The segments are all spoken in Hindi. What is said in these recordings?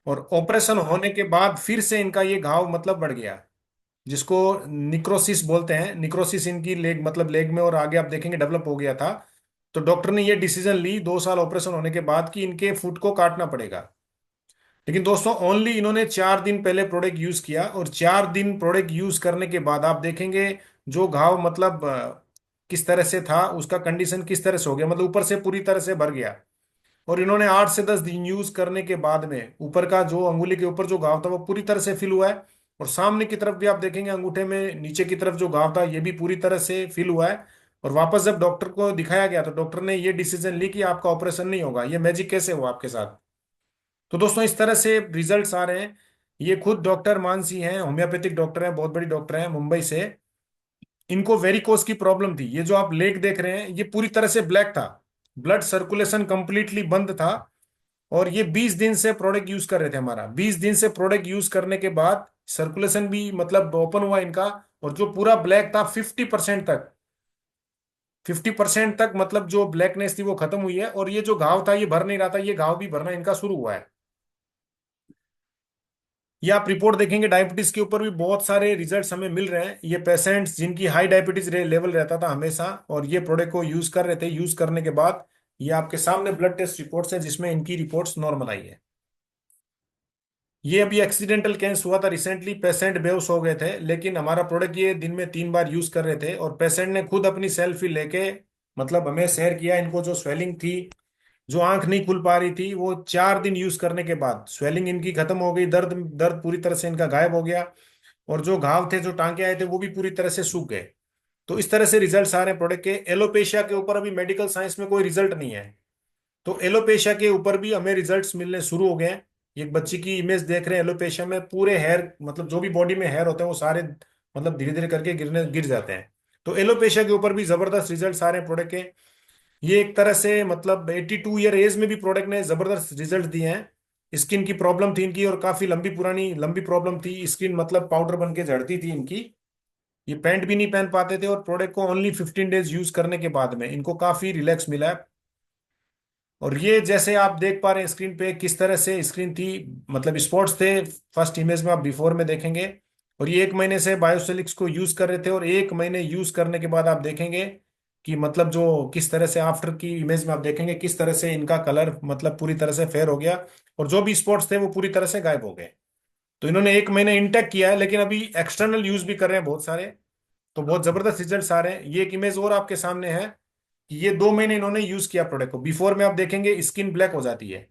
और ऑपरेशन होने के बाद फिर से इनका ये घाव मतलब बढ़ गया, जिसको निक्रोसिस बोलते हैं। निक्रोसिस इनकी लेग मतलब लेग में और आगे आप देखेंगे डेवलप हो गया था। तो डॉक्टर ने ये डिसीजन ली 2 साल ऑपरेशन होने के बाद कि इनके फुट को काटना पड़ेगा। लेकिन दोस्तों ओनली इन्होंने 4 दिन पहले प्रोडक्ट यूज किया, और 4 दिन प्रोडक्ट यूज करने के बाद आप देखेंगे जो घाव मतलब किस तरह से था, उसका कंडीशन किस तरह से हो गया, मतलब ऊपर से पूरी तरह से भर गया। और इन्होंने 8 से 10 दिन यूज करने के बाद में ऊपर का जो अंगुली के ऊपर जो घाव था वो पूरी तरह से फिल हुआ है। और सामने की तरफ भी आप देखेंगे अंगूठे में नीचे की तरफ जो घाव था ये भी पूरी तरह से फिल हुआ है। और वापस जब डॉक्टर को दिखाया गया तो डॉक्टर ने ये डिसीजन ली कि आपका ऑपरेशन नहीं होगा। ये मैजिक कैसे हुआ आपके साथ? तो दोस्तों इस तरह से रिजल्ट्स आ रहे हैं। ये खुद डॉक्टर मानसी हैं, होम्योपैथिक डॉक्टर हैं, बहुत बड़ी डॉक्टर हैं मुंबई से। इनको वेरिकोस की प्रॉब्लम थी। ये जो आप लेग देख रहे हैं ये पूरी तरह से ब्लैक था, ब्लड सर्कुलेशन कंप्लीटली बंद था। और ये 20 दिन से प्रोडक्ट यूज कर रहे थे हमारा। 20 दिन से प्रोडक्ट यूज करने के बाद सर्कुलेशन भी मतलब ओपन हुआ इनका। और जो पूरा ब्लैक था 50% तक, 50% तक मतलब जो ब्लैकनेस थी वो खत्म हुई है। और ये जो घाव था ये भर नहीं रहा था, ये घाव भी भरना इनका शुरू हुआ है। ये आप रिपोर्ट देखेंगे डायबिटीज के ऊपर भी बहुत सारे रिजल्ट्स हमें मिल रहे हैं। ये पेशेंट्स जिनकी हाई डायबिटीज लेवल रहता था हमेशा और ये प्रोडक्ट को यूज कर रहे थे, यूज करने के बाद ये आपके सामने ब्लड टेस्ट रिपोर्ट्स हैं जिसमें इनकी रिपोर्ट्स नॉर्मल आई है। ये अभी एक्सीडेंटल केस हुआ था रिसेंटली, पेशेंट बेहोश हो गए थे, लेकिन हमारा प्रोडक्ट ये दिन में 3 बार यूज कर रहे थे और पेशेंट ने खुद अपनी सेल्फी लेके मतलब हमें शेयर किया। इनको जो स्वेलिंग थी, जो आंख नहीं खुल पा रही थी, वो 4 दिन यूज करने के बाद स्वेलिंग इनकी खत्म हो गई, दर्द दर्द पूरी तरह से इनका गायब हो गया। और जो घाव थे, जो टांके आए थे, वो भी पूरी तरह से सूख गए। तो इस तरह से रिजल्ट्स आ रहे हैं प्रोडक्ट के। एलोपेशिया के ऊपर अभी मेडिकल साइंस में कोई रिजल्ट नहीं है, तो एलोपेशिया के ऊपर भी हमें रिजल्ट्स मिलने शुरू हो गए हैं। एक बच्ची की इमेज देख रहे हैं, एलोपेशिया में पूरे हेयर मतलब जो भी बॉडी में हेयर होते हैं वो सारे मतलब धीरे धीरे करके गिर जाते हैं। तो एलोपेशिया के ऊपर भी जबरदस्त रिजल्ट्स आ रहे हैं प्रोडक्ट के। ये एक तरह से मतलब 82 ईयर एज में भी प्रोडक्ट ने जबरदस्त रिजल्ट दिए हैं। स्किन की प्रॉब्लम थी इनकी और काफी लंबी पुरानी लंबी प्रॉब्लम थी, स्किन मतलब पाउडर बन के झड़ती थी इनकी। ये पैंट भी नहीं पहन पाते थे और प्रोडक्ट को ओनली 15 डेज यूज करने के बाद में इनको काफी रिलैक्स मिला है। और ये जैसे आप देख पा रहे हैं स्क्रीन पे किस तरह से स्क्रीन थी, मतलब स्पॉट्स थे फर्स्ट इमेज में, आप बिफोर में देखेंगे। और ये 1 महीने से बायोसिलिक्स को यूज कर रहे थे और 1 महीने यूज करने के बाद आप देखेंगे कि मतलब जो किस तरह से आफ्टर की इमेज में आप देखेंगे किस तरह से इनका कलर मतलब पूरी तरह से फेयर हो गया। और जो भी स्पॉट्स थे वो पूरी तरह से गायब हो गए। तो इन्होंने 1 महीने इंटेक किया है, लेकिन अभी एक्सटर्नल यूज भी कर रहे हैं बहुत सारे। तो बहुत जबरदस्त रिजल्ट्स आ रहे हैं। ये एक इमेज और आपके सामने है कि ये 2 महीने इन्होंने यूज किया प्रोडक्ट को। बिफोर में आप देखेंगे स्किन ब्लैक हो जाती है,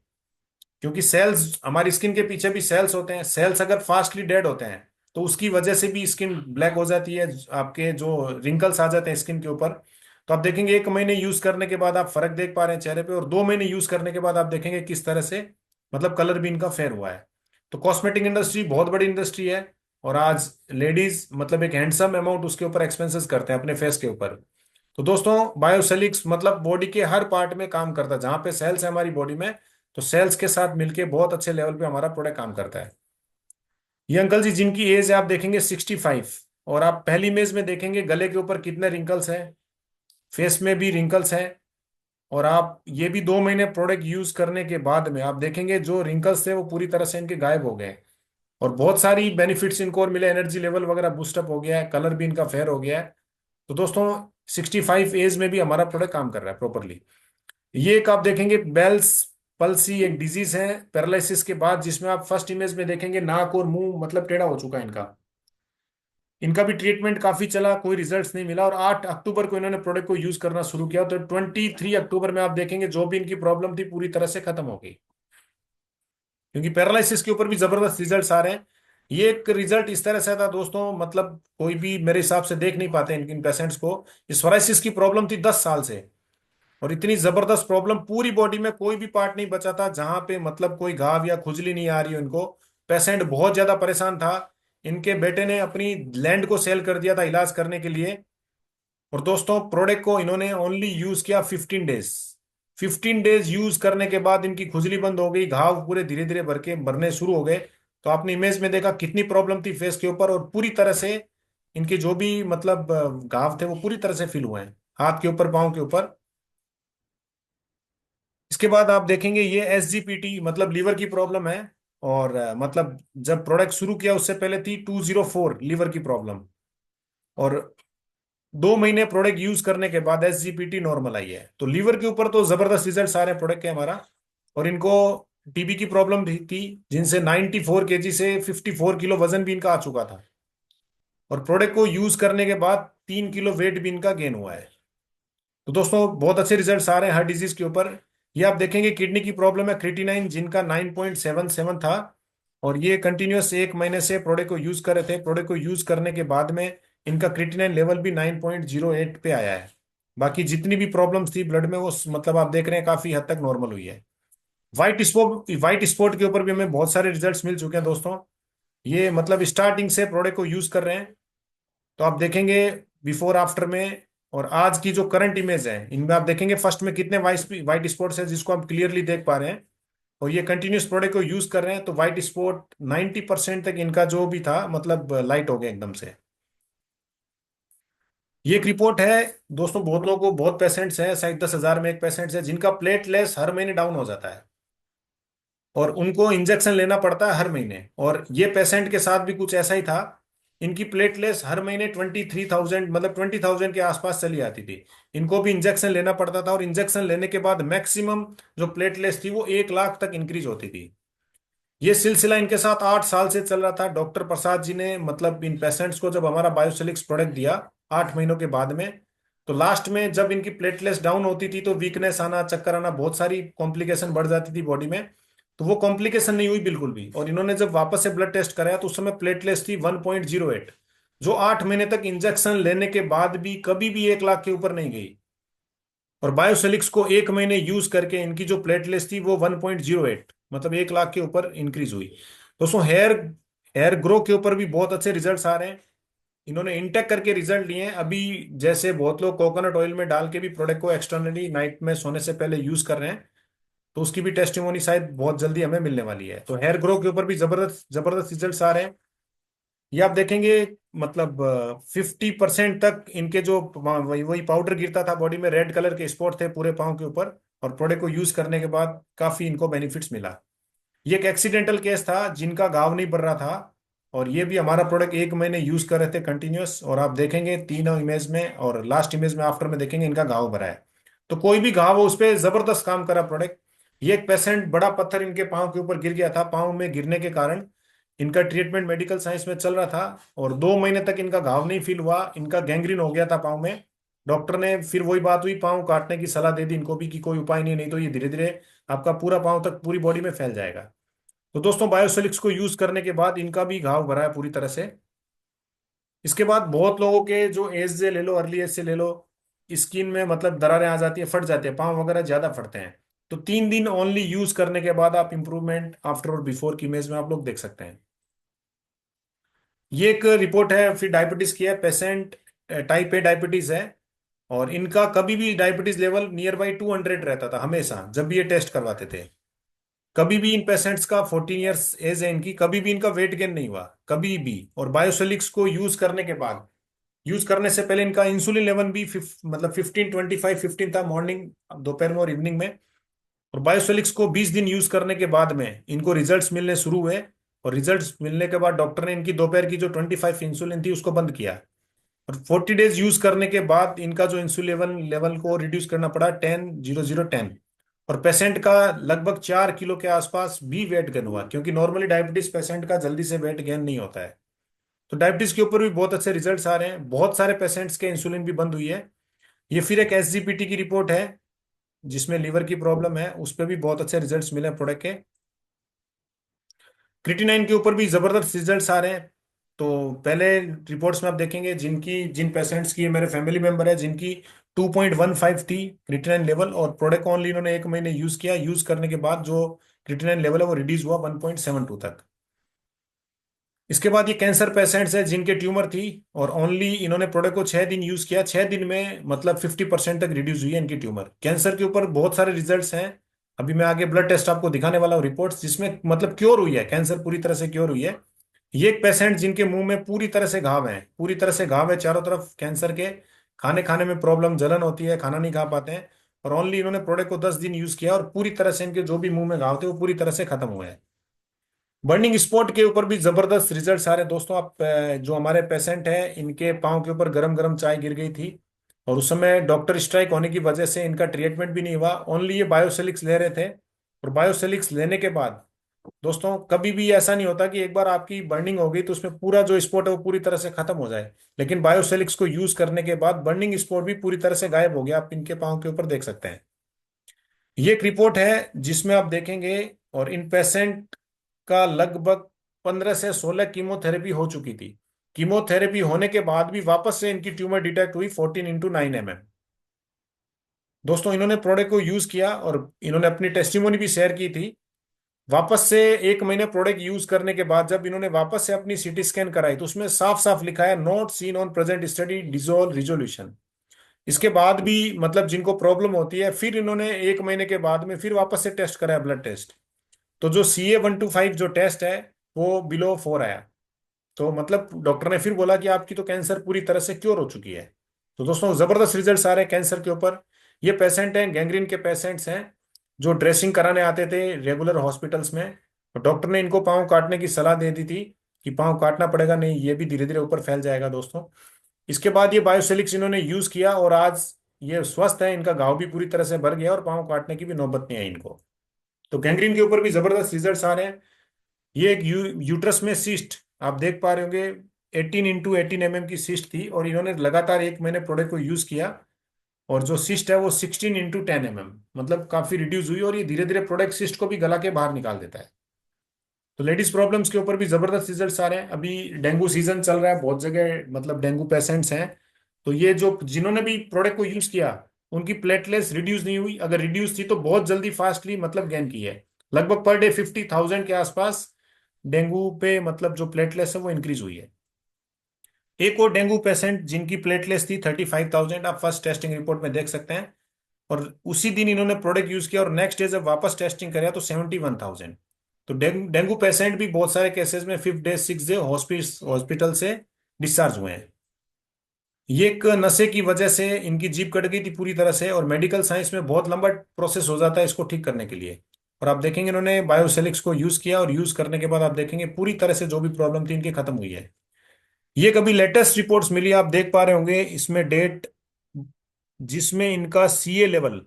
क्योंकि सेल्स हमारी स्किन के पीछे भी सेल्स होते हैं, सेल्स अगर फास्टली डेड होते हैं तो उसकी वजह से भी स्किन ब्लैक हो जाती है, आपके जो रिंकल्स आ जाते हैं स्किन के ऊपर। तो आप देखेंगे 1 महीने यूज करने के बाद आप फर्क देख पा रहे हैं चेहरे पे, और 2 महीने यूज करने के बाद आप देखेंगे किस तरह से मतलब कलर भी इनका फेयर हुआ है। तो कॉस्मेटिक इंडस्ट्री बहुत बड़ी इंडस्ट्री है, और आज लेडीज मतलब एक हैंडसम अमाउंट उसके ऊपर एक्सपेंसेस करते हैं अपने फेस के ऊपर। तो दोस्तों बायोसेलिक्स मतलब बॉडी के हर पार्ट में काम करता है, जहां पे सेल्स है हमारी बॉडी में, तो सेल्स के साथ मिलके बहुत अच्छे लेवल पे हमारा प्रोडक्ट काम करता है। ये अंकल जी जिनकी एज है आप देखेंगे 65, और आप पहली इमेज में देखेंगे गले के ऊपर कितने रिंकल्स हैं, फेस में भी रिंकल्स हैं। और आप ये भी 2 महीने प्रोडक्ट यूज करने के बाद में आप देखेंगे जो रिंकल्स थे वो पूरी तरह से इनके गायब हो गए। और बहुत सारी बेनिफिट्स इनको और मिले, एनर्जी लेवल वगैरह बूस्टअप हो गया है, कलर भी इनका फेयर हो गया है। तो दोस्तों 65 एज में भी हमारा प्रोडक्ट काम कर रहा है प्रॉपरली। ये एक आप देखेंगे बेल्स पल्सी एक डिजीज है पैरालिसिस के बाद, जिसमें आप फर्स्ट इमेज में देखेंगे नाक और मुंह मतलब टेढ़ा हो चुका है इनका। इनका भी ट्रीटमेंट काफी चला, कोई रिजल्ट्स नहीं मिला, और 8 अक्टूबर को इन्होंने प्रोडक्ट को यूज करना शुरू किया तो 23 अक्टूबर में आप देखेंगे जो भी इनकी प्रॉब्लम थी पूरी तरह से खत्म हो गई। क्योंकि पैरालिसिस के ऊपर भी जबरदस्त रिजल्ट्स आ रहे हैं। ये एक रिजल्ट इस तरह से था दोस्तों, मतलब कोई भी मेरे हिसाब से देख नहीं पाते इन पेशेंट्स को। इस सोराइसिस की प्रॉब्लम थी 10 साल से, और इतनी जबरदस्त प्रॉब्लम, पूरी बॉडी में कोई भी पार्ट नहीं बचा था जहां पे मतलब कोई घाव या खुजली नहीं आ रही हो इनको। पेशेंट बहुत ज्यादा परेशान था। इनके बेटे ने अपनी लैंड को सेल कर दिया था इलाज करने के लिए। और दोस्तों प्रोडक्ट को इन्होंने ओनली यूज किया 15 डेज। 15 डेज यूज करने के बाद इनकी खुजली बंद हो गई, घाव पूरे धीरे धीरे भर के भरने शुरू हो गए। तो आपने इमेज में देखा कितनी प्रॉब्लम थी फेस के ऊपर, और पूरी तरह से इनके जो भी मतलब घाव थे वो पूरी तरह से फिल हुए हैं हाथ के ऊपर पाँव के ऊपर। इसके बाद आप देखेंगे ये SGPT मतलब लीवर की प्रॉब्लम है। और मतलब जब प्रोडक्ट शुरू किया उससे पहले थी 204 लीवर की प्रॉब्लम। और 2 महीने प्रोडक्ट यूज करने के बाद SGPT नॉर्मल आई है। तो लीवर के ऊपर तो जबरदस्त रिजल्ट आ रहे हैं प्रोडक्ट के हमारा। और इनको टीबी की प्रॉब्लम भी थी, जिनसे 94 kg से 54 किलो वजन भी इनका आ चुका था। और प्रोडक्ट को यूज करने के बाद 3 किलो वेट भी इनका गेन हुआ है। तो दोस्तों बहुत अच्छे रिजल्ट्स आ रहे हैं हर डिजीज के ऊपर। ये आप देखेंगे किडनी की प्रॉब्लम है क्रिएटिनिन जिनका 9.77 था। और ये कंटिन्यूअस 1 महीने से प्रोडक्ट को यूज कर रहे थे। प्रोडक्ट को यूज करने के बाद में इनका क्रिएटिनिन लेवल भी 9.08 पे आया है। बाकी जितनी भी प्रॉब्लम्स थी ब्लड में वो मतलब आप देख रहे हैं काफी हद तक नॉर्मल हुई है। व्हाइट स्पॉट के ऊपर भी हमें बहुत सारे रिजल्ट्स मिल चुके हैं दोस्तों। ये मतलब स्टार्टिंग से प्रोडक्ट को यूज कर रहे हैं। तो आप देखेंगे बिफोर आफ्टर में और आज की जो करंट इमेज है इनमें आप देखेंगे फर्स्ट में कितने वाइट स्पॉट्स है जिसको आप क्लियरली देख पा रहे हैं। और ये कंटिन्यूस प्रोडक्ट को यूज कर रहे हैं तो व्हाइट स्पॉट 90% तक इनका जो भी था मतलब लाइट हो गया एकदम से। ये एक रिपोर्ट है दोस्तों। बहुत लोगों को बहुत पेशेंट्स हैं, शायद 10,000 में एक पेशेंट्स है जिनका प्लेटलेस हर महीने डाउन हो जाता है। और उनको इंजेक्शन लेना पड़ता है हर महीने। और ये पेशेंट के साथ भी कुछ ऐसा ही था। इनकी प्लेटलेस हर महीने 23,000 मतलब 20,000 के आसपास चली आती थी। इनको भी इंजेक्शन लेना पड़ता था और इंजेक्शन लेने के बाद मैक्सिमम जो प्लेटलेस थी वो 1 लाख तक इंक्रीज होती थी। ये सिलसिला इनके साथ 8 साल से चल रहा था। डॉक्टर प्रसाद जी ने मतलब इन पेशेंट्स को जब हमारा बायोसिलिक्स प्रोडक्ट दिया 8 महीनों के बाद में, तो लास्ट में जब इनकी प्लेटलेट्स डाउन होती थी तो वीकनेस आना, चक्कर आना, बहुत सारी कॉम्प्लिकेशन बढ़ जाती थी बॉडी में। तो वो कॉम्प्लिकेशन नहीं हुई बिल्कुल भी। और इन्होंने जब वापस से ब्लड टेस्ट कराया तो उस समय प्लेटलेट्स थी 1.08, जो 8 महीने तक इंजेक्शन लेने के बाद भी कभी भी 1 लाख के ऊपर नहीं गई। और बायोसिलिक्स को 1 महीने यूज करके इनकी जो प्लेटलेट्स थी वो 1.08 मतलब 1 लाख के ऊपर इंक्रीज हुई। दोस्तों हेयर हेयर ग्रो के ऊपर भी बहुत अच्छे रिजल्ट्स आ रहे हैं। इन्होंने इंटेक करके रिजल्ट लिए हैं अभी। जैसे बहुत लोग कोकोनट ऑयल में डाल के भी प्रोडक्ट को एक्सटर्नली नाइट में सोने से पहले यूज कर रहे हैं। तो उसकी भी टेस्टिमोनी शायद बहुत जल्दी हमें मिलने वाली है। तो हेयर ग्रो के ऊपर भी जबरदस्त जबरदस्त रिजल्ट्स आ रहे हैं। ये आप देखेंगे मतलब 50% तक इनके जो वही वही पाउडर गिरता था बॉडी में, रेड कलर के स्पॉट थे पूरे पाँव के ऊपर। और प्रोडक्ट को यूज करने के बाद काफी इनको बेनिफिट्स मिला। ये एक एक्सीडेंटल केस था जिनका घाव नहीं बढ़ रहा था। और ये भी हमारा प्रोडक्ट 1 महीने यूज कर रहे थे कंटिन्यूअस। और आप देखेंगे तीनों इमेज में और लास्ट इमेज में आफ्टर में देखेंगे इनका घाव भरा है। तो कोई भी घाव हो उस पर जबरदस्त काम करा प्रोडक्ट। ये एक पेशेंट बड़ा पत्थर इनके पाँव के ऊपर गिर गया था। पाँव में गिरने के कारण इनका ट्रीटमेंट मेडिकल साइंस में चल रहा था। और 2 महीने तक इनका घाव नहीं फील हुआ, इनका गैंग्रीन हो गया था पाँव में। डॉक्टर ने फिर वही बात हुई, पाँव काटने की सलाह दे दी इनको भी कि कोई उपाय नहीं, नहीं तो ये धीरे धीरे आपका पूरा पाँव तक पूरी बॉडी में फैल जाएगा। तो दोस्तों बायोसोलिक्स को यूज करने के बाद इनका भी घाव भरा है पूरी तरह से। इसके बाद बहुत लोगों के जो एज से ले लो, अर्ली एज से ले लो, स्किन में मतलब दरारें आ जाती है, फट जाते हैं पाँव वगैरह, ज्यादा फटते हैं। तो 3 दिन ओनली यूज करने के बाद आप इंप्रूवमेंट आफ्टर और बिफोर की इमेज में आप लोग देख सकते हैं। ये एक रिपोर्ट है फिर डायबिटीज की है। पेशेंट टाइप 1 डायबिटीज है। और इनका कभी भी डायबिटीज लेवल नियर बाई 200 रहता था हमेशा जब भी ये टेस्ट करवाते थे। कभी भी इन पेशेंट्स का 14 इयर्स एज है इनकी, कभी भी इनका वेट गेन नहीं हुआ कभी भी। और बायोसोलिक्स को यूज करने के बाद, यूज करने से पहले इनका इंसुलिन लेवल भी मतलब 15, 25, 15 था मॉर्निंग, दोपहर में और इवनिंग में। और बायोसोलिक्स को 20 दिन यूज करने के बाद में इनको रिजल्ट्स मिलने शुरू हुए। और रिजल्ट्स मिलने के बाद डॉक्टर ने इनकी दोपहर की जो 25 इंसुलिन थी उसको बंद किया। और 40 डेज यूज करने के बाद इनका जो इंसुलिन लेवल लेवल को रिड्यूस करना पड़ा 10, 00, 10। और पेशेंट का लगभग 4 किलो के आसपास भी वेट गेन हुआ, क्योंकि नॉर्मली डायबिटीज पेशेंट का जल्दी से वेट गेन नहीं होता है। तो डायबिटीज के ऊपर भी बहुत अच्छे रिजल्ट्स आ रहे हैं। बहुत सारे पेशेंट्स के इंसुलिन भी बंद हुई है। ये फिर एक SGPT की रिपोर्ट है जिसमें लीवर की प्रॉब्लम है, उस पर भी बहुत अच्छे रिजल्ट्स मिले प्रोडक्ट के। क्रिटिनाइन के ऊपर भी जबरदस्त रिजल्ट्स आ रहे हैं। तो पहले रिपोर्ट्स में आप देखेंगे जिन पेशेंट्स की, मेरे फैमिली मेंबर है जिनकी 2.15 थी क्रिटिनाइन लेवल, और प्रोडक्ट ओनली इन्होंने 1 महीने यूज किया। यूज करने के बाद जो क्रिटिनाइन लेवल है वो रिड्यूस हुआ 1.72 तक। इसके बाद ये कैंसर पेशेंट्स है जिनके ट्यूमर थी, और ओनली इन्होंने प्रोडक्ट को 6 दिन यूज किया। 6 दिन में मतलब 50% तक रिड्यूस हुई है इनकी ट्यूमर। कैंसर के ऊपर बहुत सारे रिजल्ट्स हैं। अभी मैं आगे ब्लड टेस्ट आपको दिखाने वाला हूँ रिपोर्ट्स जिसमें मतलब क्योर हुई है, कैंसर पूरी तरह से क्योर हुई है। ये एक पेशेंट जिनके मुंह में पूरी तरह से घाव है, पूरी तरह से घाव है चारों तरफ कैंसर के। खाने खाने में प्रॉब्लम, जलन होती है, खाना नहीं खा पाते हैं। और ओनली इन्होंने प्रोडक्ट को 10 दिन यूज किया और पूरी तरह से इनके जो भी मुंह में घाव थे वो पूरी तरह से खत्म हुए हैं। बर्निंग स्पॉट के ऊपर भी जबरदस्त रिजल्ट्स आ रहे हैं दोस्तों। आप जो हमारे पेशेंट हैं इनके पाँव के ऊपर गरम गरम चाय गिर गई थी, और उस समय डॉक्टर स्ट्राइक होने की वजह से इनका ट्रीटमेंट भी नहीं हुआ, ओनली ये बायोसेलिक्स ले रहे थे। और बायोसेलिक्स लेने के बाद दोस्तों कभी भी ऐसा नहीं होता कि एक बार आपकी बर्निंग हो गई तो उसमें पूरा जो स्पॉट है वो पूरी तरह से खत्म हो जाए, लेकिन बायोसेलिक्स को यूज करने के बाद बर्निंग स्पॉट भी पूरी तरह से गायब हो गया। आप इनके पाँव के ऊपर देख सकते हैं। ये एक रिपोर्ट है जिसमें आप देखेंगे, और इन पेशेंट का लगभग 15 से 16 कीमोथेरेपी हो चुकी थी। कीमोथेरेपी होने के बाद भी वापस से इनकी ट्यूमर डिटेक्ट हुई 14x9 mm। दोस्तों इन्होंने प्रोडक्ट को यूज किया और इन्होंने अपनी टेस्टिमोनी भी शेयर की थी। वापस से 1 महीने प्रोडक्ट यूज करने के बाद जब इन्होंने वापस से अपनी सीटी स्कैन कराई तो उसमें साफ साफ लिखा है not seen on present study dissolve resolution. इसके बाद भी मतलब जिनको प्रॉब्लम होती है, फिर इन्होंने 1 महीने के बाद में फिर वापस से टेस्ट कराया, ब्लड टेस्ट। तो जो CA-125 जो टेस्ट है वो बिलो 4 आया। तो मतलब डॉक्टर ने फिर बोला कि आपकी तो कैंसर पूरी तरह से क्योर हो चुकी है। तो दोस्तों जबरदस्त रिजल्ट्स आ रहे हैं कैंसर के ऊपर। ये पेशेंट हैं, गैंग्रीन के पेशेंट्स हैं, जो ड्रेसिंग कराने आते थे रेगुलर हॉस्पिटल्स में। तो डॉक्टर ने इनको पाँव काटने की सलाह दे दी थी कि पाँव काटना पड़ेगा, नहीं ये भी धीरे धीरे ऊपर फैल जाएगा दोस्तों। इसके बाद ये बायोसेलिक्स इन्होंने यूज किया और आज ये स्वस्थ है, इनका घाव भी पूरी तरह से भर गया और पाँव काटने की भी नौबत नहीं आई इनको। तो गैंग्रीन के ऊपर भी जबरदस्त रिजल्ट्स आ रहे हैं। ये एक यूट्रस में सिस्ट आप देख पा रहे होंगे, 18x18 mm की सिस्ट थी, और इन्होंने लगातार 1 महीने प्रोडक्ट को यूज किया, और जो सिस्ट है वो 16x10 mm, मतलब काफी रिड्यूस हुई, और ये धीरे धीरे प्रोडक्ट सिस्ट को भी गला के बाहर निकाल देता है। तो लेडीज प्रॉब्लम्स के ऊपर भी जबरदस्त रिजल्ट्स आ रहे हैं। अभी डेंगू सीजन चल रहा है, बहुत जगह मतलब डेंगू पेशेंट्स हैं। तो ये जो जिन्होंने भी प्रोडक्ट को यूज किया उनकी प्लेटलेट्स रिड्यूस नहीं हुई, अगर रिड्यूस थी तो बहुत जल्दी फास्टली मतलब गेन की है। लगभग पर डे 50,000 के आसपास डेंगू पे मतलब जो प्लेटलेट्स है वो इंक्रीज हुई है। एक और डेंगू पेशेंट जिनकी प्लेटलेट्स थी 35,000, आप फर्स्ट टेस्टिंग रिपोर्ट में देख सकते हैं, और उसी दिन इन्होंने प्रोडक्ट यूज किया और नेक्स्ट डे जब वापस टेस्टिंग कराया तो 71,000। तो डेंगू पेशेंट भी बहुत सारे केसेस में 5 डे 6 डे हॉस्पिटल से डिस्चार्ज हुए हैं। ये एक नशे की वजह से इनकी जीभ कट गई थी पूरी तरह से, और मेडिकल साइंस में बहुत लंबा प्रोसेस हो जाता है इसको ठीक करने के लिए। और आप देखेंगे इन्होंने बायोसेलिक्स को यूज किया, और यूज करने के बाद आप देखेंगे पूरी तरह से जो भी प्रॉब्लम थी इनकी खत्म हुई है। ये कभी लेटेस्ट रिपोर्ट्स मिली, आप देख पा रहे होंगे इसमें डेट, जिसमें इनका CA लेवल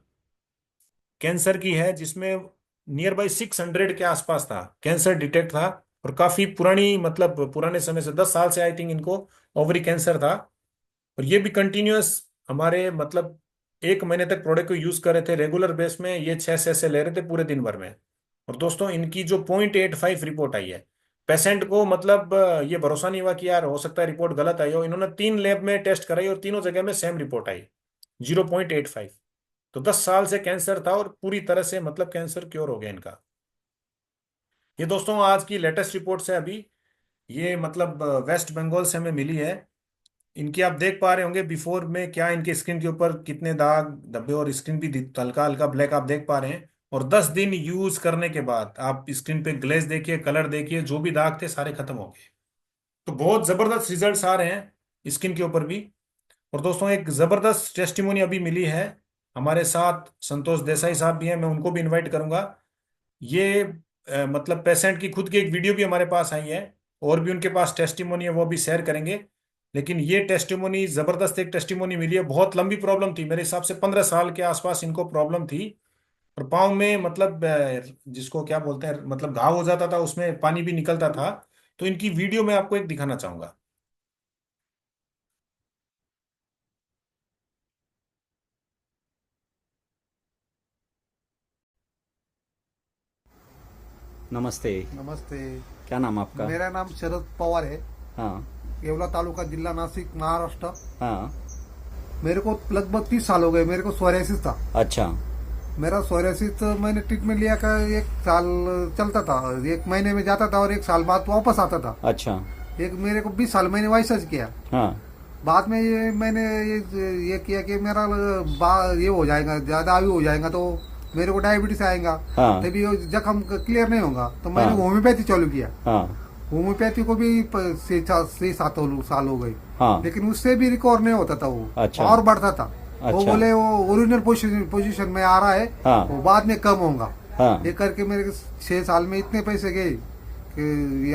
कैंसर की है, जिसमें नियर बाई 600 के आसपास था कैंसर डिटेक्ट था। और काफी पुरानी मतलब पुराने समय से 10 साल से आई थिंक इनको ओवरी कैंसर था। और ये भी कंटिन्यूअस हमारे मतलब 1 महीने तक प्रोडक्ट को यूज कर रहे थे रेगुलर बेस में, ये 6 से ले रहे थे पूरे दिन भर में। और दोस्तों इनकी जो 0.85 रिपोर्ट आई है, पेशेंट को मतलब ये भरोसा नहीं हुआ कि यार हो सकता है रिपोर्ट गलत आई हो। इन्होंने 3 लैब में टेस्ट कराई और तीनों जगह में सेम रिपोर्ट आई, 0.85। तो 10 साल से कैंसर था और पूरी तरह से मतलब कैंसर क्योर हो गया इनका। ये दोस्तों आज की लेटेस्ट रिपोर्ट है अभी, ये मतलब वेस्ट बंगाल से हमें मिली है। इनकी आप देख पा रहे होंगे बिफोर में क्या इनके स्किन के ऊपर कितने दाग धब्बे, और स्किन भी हल्का हल्का ब्लैक आप देख पा रहे हैं। और 10 दिन यूज करने के बाद आप स्किन पे ग्लेज देखिए, कलर देखिए, जो भी दाग थे सारे खत्म हो गए। तो बहुत जबरदस्त रिजल्ट्स आ रहे हैं स्किन के ऊपर भी। और दोस्तों एक जबरदस्त टेस्टिमोनी अभी मिली है, हमारे साथ संतोष देसाई साहब भी हैं, मैं उनको भी इनवाइट करूंगा। ये मतलब पेशेंट की खुद की एक वीडियो भी हमारे पास आई है, और भी उनके पास टेस्टिमोनी है वो भी शेयर करेंगे। लेकिन ये टेस्टिमोनी जबरदस्त एक टेस्टिमोनी मिली है। बहुत लंबी प्रॉब्लम थी, मेरे हिसाब से 15 साल के आसपास इनको प्रॉब्लम थी। और पाँव में मतलब जिसको क्या बोलते हैं मतलब घाव हो जाता था, उसमें पानी भी निकलता था। तो इनकी वीडियो मैं आपको एक दिखाना चाहूंगा। नमस्ते। नमस्ते। क्या नाम आपका? मेरा नाम शरद पवार है, हाँ। येवला तालुका, जिला नासिक, महाराष्ट्र। हाँ। मेरे को लगभग 30 साल हो गए। मेरे को सोरियासिस था। अच्छा। मेरा सोरियासिस मैंने ट्रीटमेंट लिया का 1 साल चलता था, 1 महीने में जाता था और 1 साल बाद वापस आता था। अच्छा। एक मेरे को 20 साल मैंने वाइसर्ज किया। हाँ। बाद में ये मैंने ये किया कि मेरा ये हो जाएगा, ज्यादा आयु हो जाएगा तो मेरे को डायबिटीज आएगा, हाँ। तभी वो जख्म क्लियर नहीं होगा। तो मैंने हाँ। होम्योपैथी चालू किया। हाँ। होम्योपैथी को भी 6-7 साल हो गई, हाँ। लेकिन उससे भी रिकवर नहीं होता था। वो अच्छा। और बढ़ता था। वो अच्छा। बोले वो ओरिजिनल पोजीशन में आ रहा है, हाँ। वो बाद में कम होगा। हाँ। ये करके मेरे 6 साल में इतने पैसे गए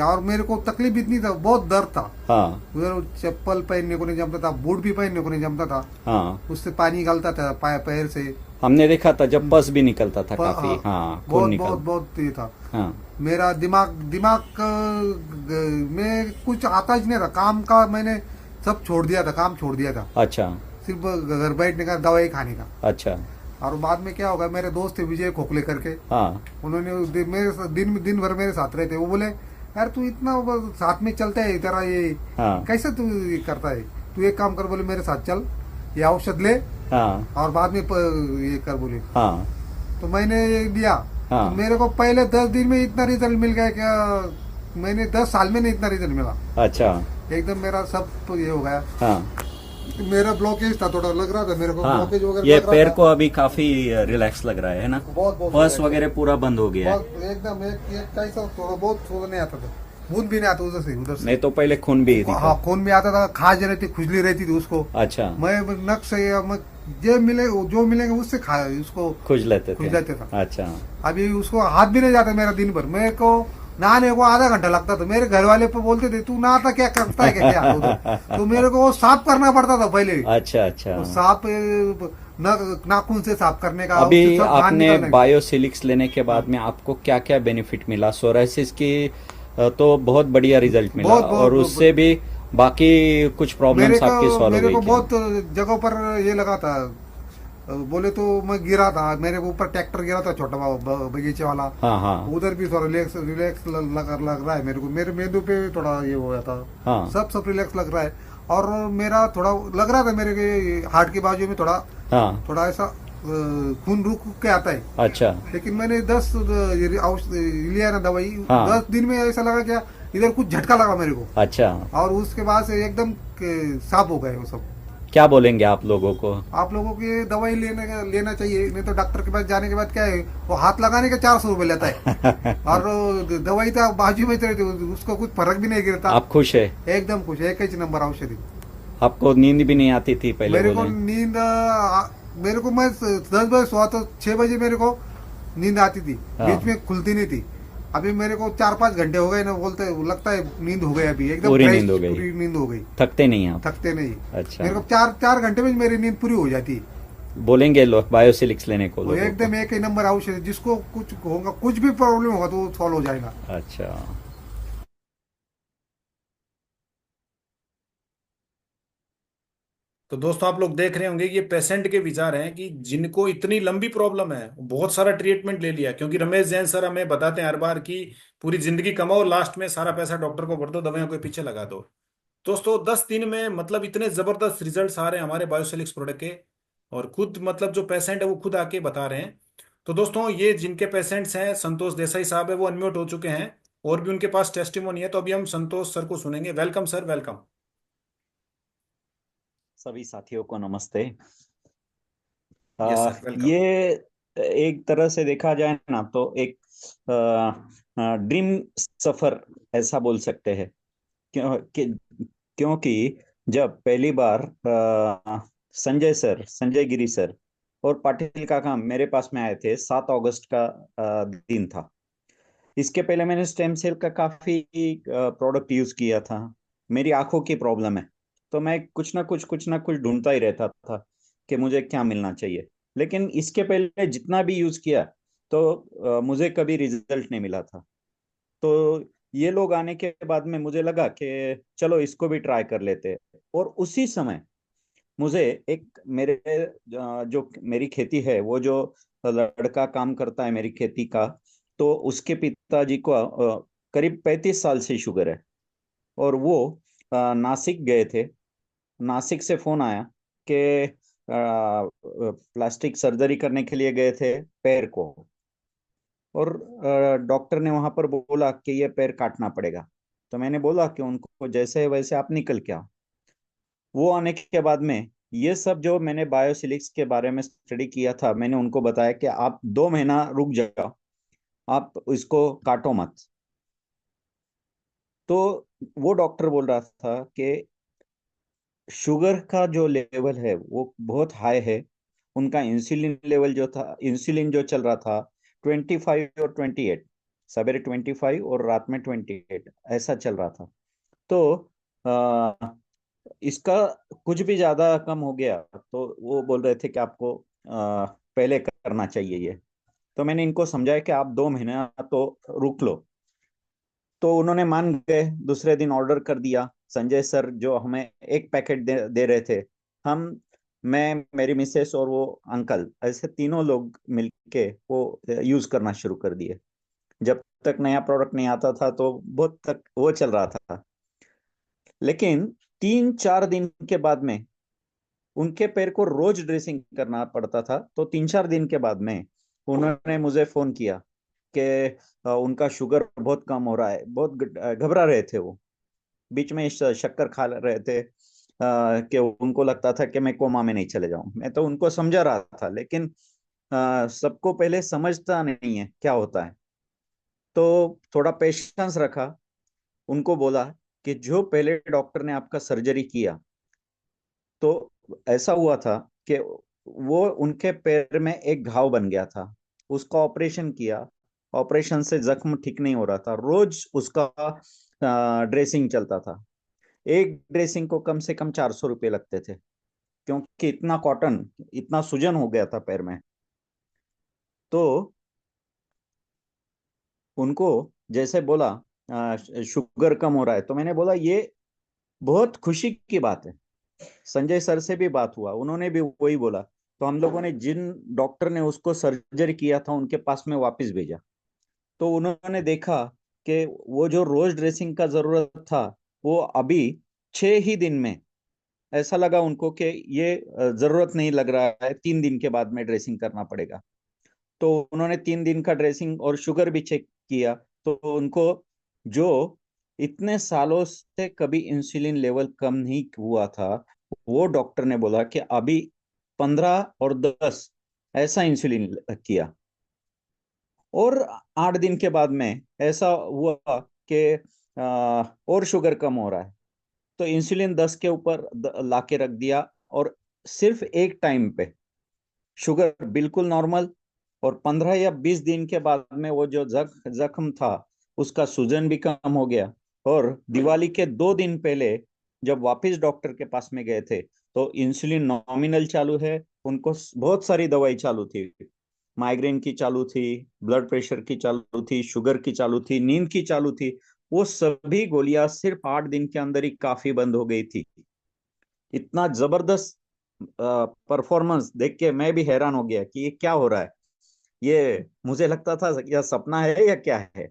और मेरे को तकलीफ इतनी था, बहुत दर्द था हाँ उधर। चप्पल पहनने को नहीं जमता था, बूट भी पहनने को नहीं जमता था, हाँ। उससे पानी निकलता था पैर से। हमने देखा था जब पस भी निकलता था काफी, हाँ, हाँ खून बहुत बहुत निकल। बहुत ये था। हाँ मेरा दिमाग दिमाग में कुछ आता ही नहीं था, काम का मैंने सब छोड़ दिया था, काम छोड़ दिया था, अच्छा सिर्फ घर बैठने का, दवाई खाने का। अच्छा। और बाद में क्या होगा, मेरे दोस्त थे विजय खोखले करके, हाँ उन्होंने मेरे दिन दिन भर मेरे साथ रहते। वो बोले यार तू इतना साथ में चलता है तेरा ये हाँ कैसे तू ये करता है, तू एक काम कर, बोले मेरे साथ चल, ये औषध ले हाँ और बाद में ये कर, बोले। हाँ तो मैंने ये लिया, हाँ। तो मेरे को पहले 10 दिन में इतना रिजल्ट मिल गया क्या, मैंने 10 साल में नहीं इतना रिजल्ट मिला। अच्छा। एकदम मेरा सब ये हो गया। हाँ मेरा ब्लॉकेज था, थोड़ा लग रहा था मेरे को, हाँ। ब्लॉकेज वगैरह ये लग रहा पैर था। को अभी काफी रिलैक्स लग रहा है ना? बहुत बहुत पस relax वगैरह पूरा बंद हो गया है। बहुत एकदम एक कैसा थोड़ा बहुत थोड़ा नहीं आता था, खून भी नहीं आता उधर से, उधर से। नहीं तो पहले खून भी हाँ, दिखा। खून भी आता था, खाज रहती, खुजली रहती थी उसको। अच्छा। मैं नक से या मैं जो मिलेंगे उससे खा उसको खुज लेते खुज थे। लेते था। अच्छा। अभी उसको हाथ भी नहीं जाता मेरा दिन भर, मेरे को नहाने को आधा घंटा लगता था। मेरे घर वाले पे बोलते थे तू नहाता क्या करता है क्या क्या उधर, तो मेरे को वो साफ करना पड़ता था पहले। अच्छा अच्छा। तो साफ नाखून से साफ करने का, अभी उससे सब घान आपने निकलने का। बायोसिलिक्स लेने के बाद में आपको क्या क्या बेनिफिट मिला? सोराइसिस की तो बहुत बढ़िया रिजल्ट मिला, बहुत बहुत और उससे भी बाकी कुछ प्रॉब्लम्स आपकी सॉल्व हो मेरे गई को क्या? बहुत जगहों पर ये लगा था, बोले तो मैं गिरा था, मेरे को ऊपर ट्रैक्टर गिरा था छोटा बगीचे वाला। हाँ हाँ उधर भी थोड़ा रिलैक्स रिलैक्स लग रहा है मेरे को, मेरे मेंदू पे थोड़ा ये हो गया था। हाँ सब रिलैक्स लग रहा है। और मेरा थोड़ा लग रहा था मेरे के हार्ट की बाजू में थोड़ा हाँ। थोड़ा ऐसा खून रुक के आता है। अच्छा। लेकिन मैंने 10 लिया ना दवाई, हाँ। 10 दिन में ऐसा लगा क्या इधर कुछ झटका लगा मेरे को। अच्छा। और उसके बाद से एकदम साफ हो गए वो सब। क्या बोलेंगे आप लोगों को? आप लोगों को ये दवाई लेना चाहिए, नहीं तो डॉक्टर के पास जाने के बाद क्या है, वो हाथ लगाने के 400 रुपए लेता है। और दवाई तो बाजू में रहती, उसको कुछ फर्क भी नहीं गिरता। आप खुश है? एकदम कुछ एक ही नंबर औषधि। आपको नींद भी नहीं आती थी पहले मेरे को बोले? नींद मेरे को मैं 10 बजे सोआ तो 6 बजे मेरे को नींद आती थी, हाँ। बीच में खुलती नहीं थी। अभी मेरे को 4-5 घंटे हो गए ना, बोलते लगता है नींद हो गई, अभी एकदम पूरी fresh, नींद हो गई। पूरी नींद हो गई, थकते नहीं आप? थकते नहीं। अच्छा। मेरे को 4-4 घंटे में मेरी नींद पूरी हो जाती। बोलेंगे लोग बायोसिलिक्स लेने को वो लोगों एकदम एक ही नंबर औषध, जिसको कुछ होगा, कुछ भी प्रॉब्लम होगा तो सॉल्व हो जाएगा। को? अच्छा। तो दोस्तों आप लोग देख रहे होंगे कि ये पेशेंट के विचार हैं कि जिनको इतनी लंबी प्रॉब्लम है, बहुत सारा ट्रीटमेंट ले लिया, क्योंकि रमेश जैन सर हमें बताते हैं हर बार कि पूरी जिंदगी कमाओ, लास्ट में सारा पैसा डॉक्टर को भर दो, दवाइयों के पीछे लगा दो। दोस्तों 10 दिन में मतलब इतने जबरदस्त रिजल्ट्स आ रहे हैं हमारे बायोसिलिक्स प्रोडक्ट के, और खुद मतलब जो पेशेंट है वो खुद आके बता रहे हैं। तो दोस्तों ये जिनके पेशेंट्स हैं, संतोष देसाई साहब है, वो अनम्यूट हो चुके हैं और भी उनके पास टेस्टिमोनी है, तो अभी हम संतोष सर को सुनेंगे। Welcome sir, welcome. सभी साथियों को नमस्ते। Yes sir, welcome. ये एक तरह से देखा जाए ना तो एक ड्रीम सफर ऐसा बोल सकते हैं। क्योंकि जब पहली बार संजय गिरी सर और पाटिल काका मेरे पास में आए थे, 7 अगस्त का दिन था। इसके पहले मैंने स्टेम सेल का काफी प्रोडक्ट यूज किया था। मेरी आंखों की प्रॉब्लम है, तो मैं कुछ ना कुछ ढूंढता ही रहता था कि मुझे क्या मिलना चाहिए। लेकिन इसके पहले जितना भी यूज किया तो मुझे कभी रिजल्ट नहीं मिला था। तो ये लोग आने के बाद में मुझे लगा कि चलो इसको भी ट्राई कर लेते हैं। और उसी समय मुझे एक मेरे जो मेरी खेती है, वो जो लड़का काम करता है मेरी खेती का, तो उसके पिताजी को करीब 35 साल से शुगर है। और वो नासिक गए थे। नासिक से फोन आया कि प्लास्टिक सर्जरी करने के लिए गए थे पैर को, और डॉक्टर ने वहां पर बोला कि ये पैर काटना पड़ेगा। तो मैंने बोला कि उनको जैसे है वैसे आप निकल के आओ। वो आने के बाद में ये सब जो मैंने बायोसिलिक्स के बारे में स्टडी किया था, मैंने उनको बताया कि आप 2 महीना रुक जाओ, आप इसको काटो मत। तो वो डॉक्टर बोल रहा था कि शुगर का जो लेवल है वो बहुत हाई है। उनका इंसुलिन लेवल जो था, इंसुलिन जो चल रहा था 25 और 28। सवेरे 25 और रात में 28 ऐसा चल रहा था। तो आ, इसका कुछ भी ज्यादा कम हो गया तो वो बोल रहे थे कि आपको पहले करना चाहिए ये। तो मैंने इनको समझाया कि आप 2 महीना तो रुक लो। तो उन्होंने मान गए। दूसरे दिन ऑर्डर कर दिया। संजय सर जो हमें एक पैकेट दे रहे थे, हम, मैं, मेरी मिसेस और वो अंकल, ऐसे तीनों लोग मिलके वो यूज करना शुरू कर दिए। जब तक नया प्रोडक्ट नहीं आता था तो बहुत तक वो चल रहा था। लेकिन 3-4 दिन के बाद में उनके पैर को रोज ड्रेसिंग करना पड़ता था। तो 3-4 दिन के बाद में उन्होंने मुझे फोन किया कि उनका शुगर बहुत कम हो रहा है। बहुत घबरा रहे थे वो। बीच में शक्कर खा रहे थे कि उनको लगता था कि मैं कोमा में नहीं चले जाऊं। मैं तो उनको समझा रहा था, लेकिन सबको पहले समझता नहीं है क्या होता है। तो थोड़ा पेशेंस रखा। उनको बोला कि जो पहले डॉक्टर ने आपका सर्जरी किया, तो ऐसा हुआ था कि वो उनके पैर में एक घाव बन गया था। उसका ऑपरेशन किया। ऑपरेशन से जख्म ठीक नहीं हो रहा था। रोज उसका ड्रेसिंग चलता था। एक ड्रेसिंग को कम से कम 400 रुपये लगते थे, क्योंकि इतना कॉटन, इतना सूजन हो गया था पैर में। तो उनको जैसे बोला शुगर कम हो रहा है, तो मैंने बोला ये बहुत खुशी की बात है। संजय सर से भी बात हुआ, उन्होंने भी वही बोला। तो हम लोगों ने जिन डॉक्टर ने उसको सर्जरी किया था उनके पास में वापस भेजा। तो उन्होंने देखा कि वो जो रोज ड्रेसिंग का जरूरत था, वो अभी 6 ही दिन में, ऐसा लगा उनको कि ये जरूरत नहीं लग रहा है, 3 दिन के बाद में ड्रेसिंग करना पड़ेगा। तो उन्होंने 3 दिन का ड्रेसिंग और शुगर भी चेक किया। तो उनको, जो इतने सालों से कभी इंसुलिन लेवल कम नहीं हुआ था, वो डॉक्टर ने बोला कि अभी 15 और 10 ऐसा इंसुलिन किया। और 8 दिन के बाद में ऐसा हुआ कि और शुगर कम हो रहा है। तो इंसुलिन 10 के ऊपर लाके रख दिया। और सिर्फ एक टाइम पे शुगर बिल्कुल नॉर्मल। और 15 या 20 दिन के बाद में वो जो जख्म था, उसका सूजन भी कम हो गया। और दिवाली के 2 दिन पहले जब वापस डॉक्टर के पास में गए थे, तो इंसुलिन नॉमिनल चालू है। उनको बहुत सारी दवाई चालू थी। माइग्रेन की चालू थी, ब्लड प्रेशर की चालू थी, शुगर की चालू थी, नींद की चालू थी। वो सभी गोलियां सिर्फ 8 दिन के अंदर ही काफी बंद हो गई थी। इतना जबरदस्त परफॉर्मेंस देख के मैं भी हैरान हो गया कि ये क्या हो रहा है। ये मुझे लगता था यह सपना है या क्या है।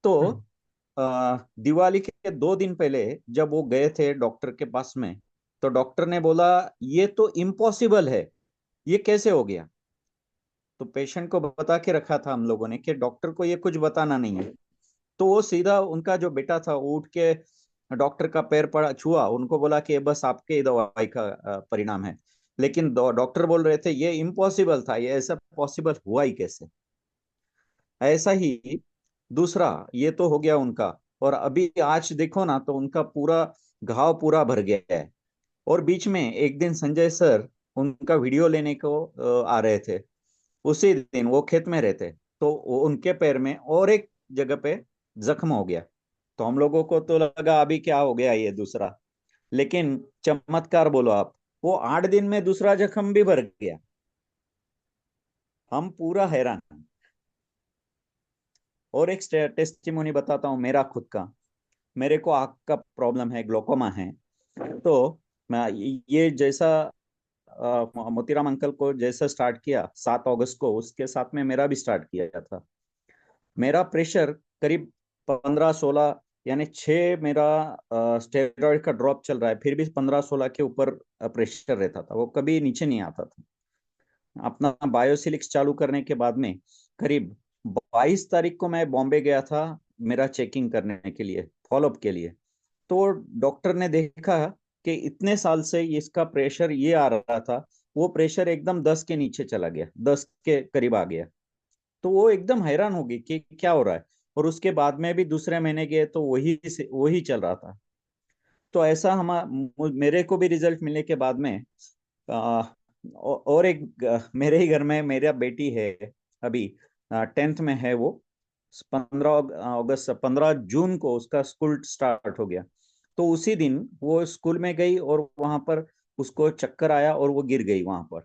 तो हम्म। दिवाली के 2 दिन पहले जब वो गए थे डॉक्टर के पास में, तो डॉक्टर ने बोला ये तो इम्पॉसिबल है, ये कैसे हो गया। तो पेशेंट को बता के रखा था हम लोगों ने कि डॉक्टर को ये कुछ बताना नहीं है। तो वो सीधा, उनका जो बेटा था वो उठ के डॉक्टर का पैर पड़ा छुआ, उनको बोला कि ये बस आपके ही दवाई का परिणाम है। लेकिन डॉक्टर बोल रहे थे ये इम्पॉसिबल था, ये ऐसा पॉसिबल हुआ ही कैसे। ऐसा ही दूसरा, ये तो हो गया उनका। और अभी आज देखो ना, तो उनका पूरा घाव पूरा भर गया है। और बीच में एक दिन संजय सर उनका वीडियो लेने को आ रहे थे। उसी दिन वो खेत में रहते, तो उनके पैर में और एक जगह पे जख्म हो गया। तो हम लोगों को तो लगा अभी क्या हो गया ये दूसरा। लेकिन चमत्कार बोलो आप, वो 8 दिन में दूसरा जख्म भी भर गया। हम पूरा हैरान। और एक टेस्टिमोनी बताता हूँ मेरा खुद का। मेरे को आँख का प्रॉब्लम है, ग्लोकोमा है। तो ये जैसा मोतीराम अंकल को जैसा स्टार्ट किया 7 अगस्त को, उसके साथ में मेरा भी स्टार्ट किया था। मेरा प्रेशर करीब 15-16, यानी 6 मेरा स्टेरॉइड का ड्रॉप चल रहा है, फिर भी 15-16 के ऊपर प्रेशर रहता था, वो कभी नीचे नहीं आता था। अपना बायोसिलिक्स चालू करने के बाद में करीब 22 तारीख को मैं बॉम्बे गया था मेरा चेकिंग करने के लिए, फॉलोअप के लिए। तो डॉक्टर ने देखा कि इतने साल से इसका प्रेशर ये आ रहा था, वो प्रेशर एकदम 10 के नीचे चला गया, 10 के करीब आ गया। तो वो एकदम हैरान हो गई कि क्या हो रहा है। और उसके बाद में भी दूसरे महीने गए तो वही चल रहा था। तो ऐसा हम, मेरे को भी रिजल्ट मिलने के बाद में आ, और एक मेरे ही घर में मेरा बेटी है, अभी 10th में है वो। 15 अगस्त 15 जून को उसका स्कूल स्टार्ट हो गया। तो उसी दिन वो स्कूल में गई और वहां पर उसको चक्कर आया और वो गिर गई वहां पर।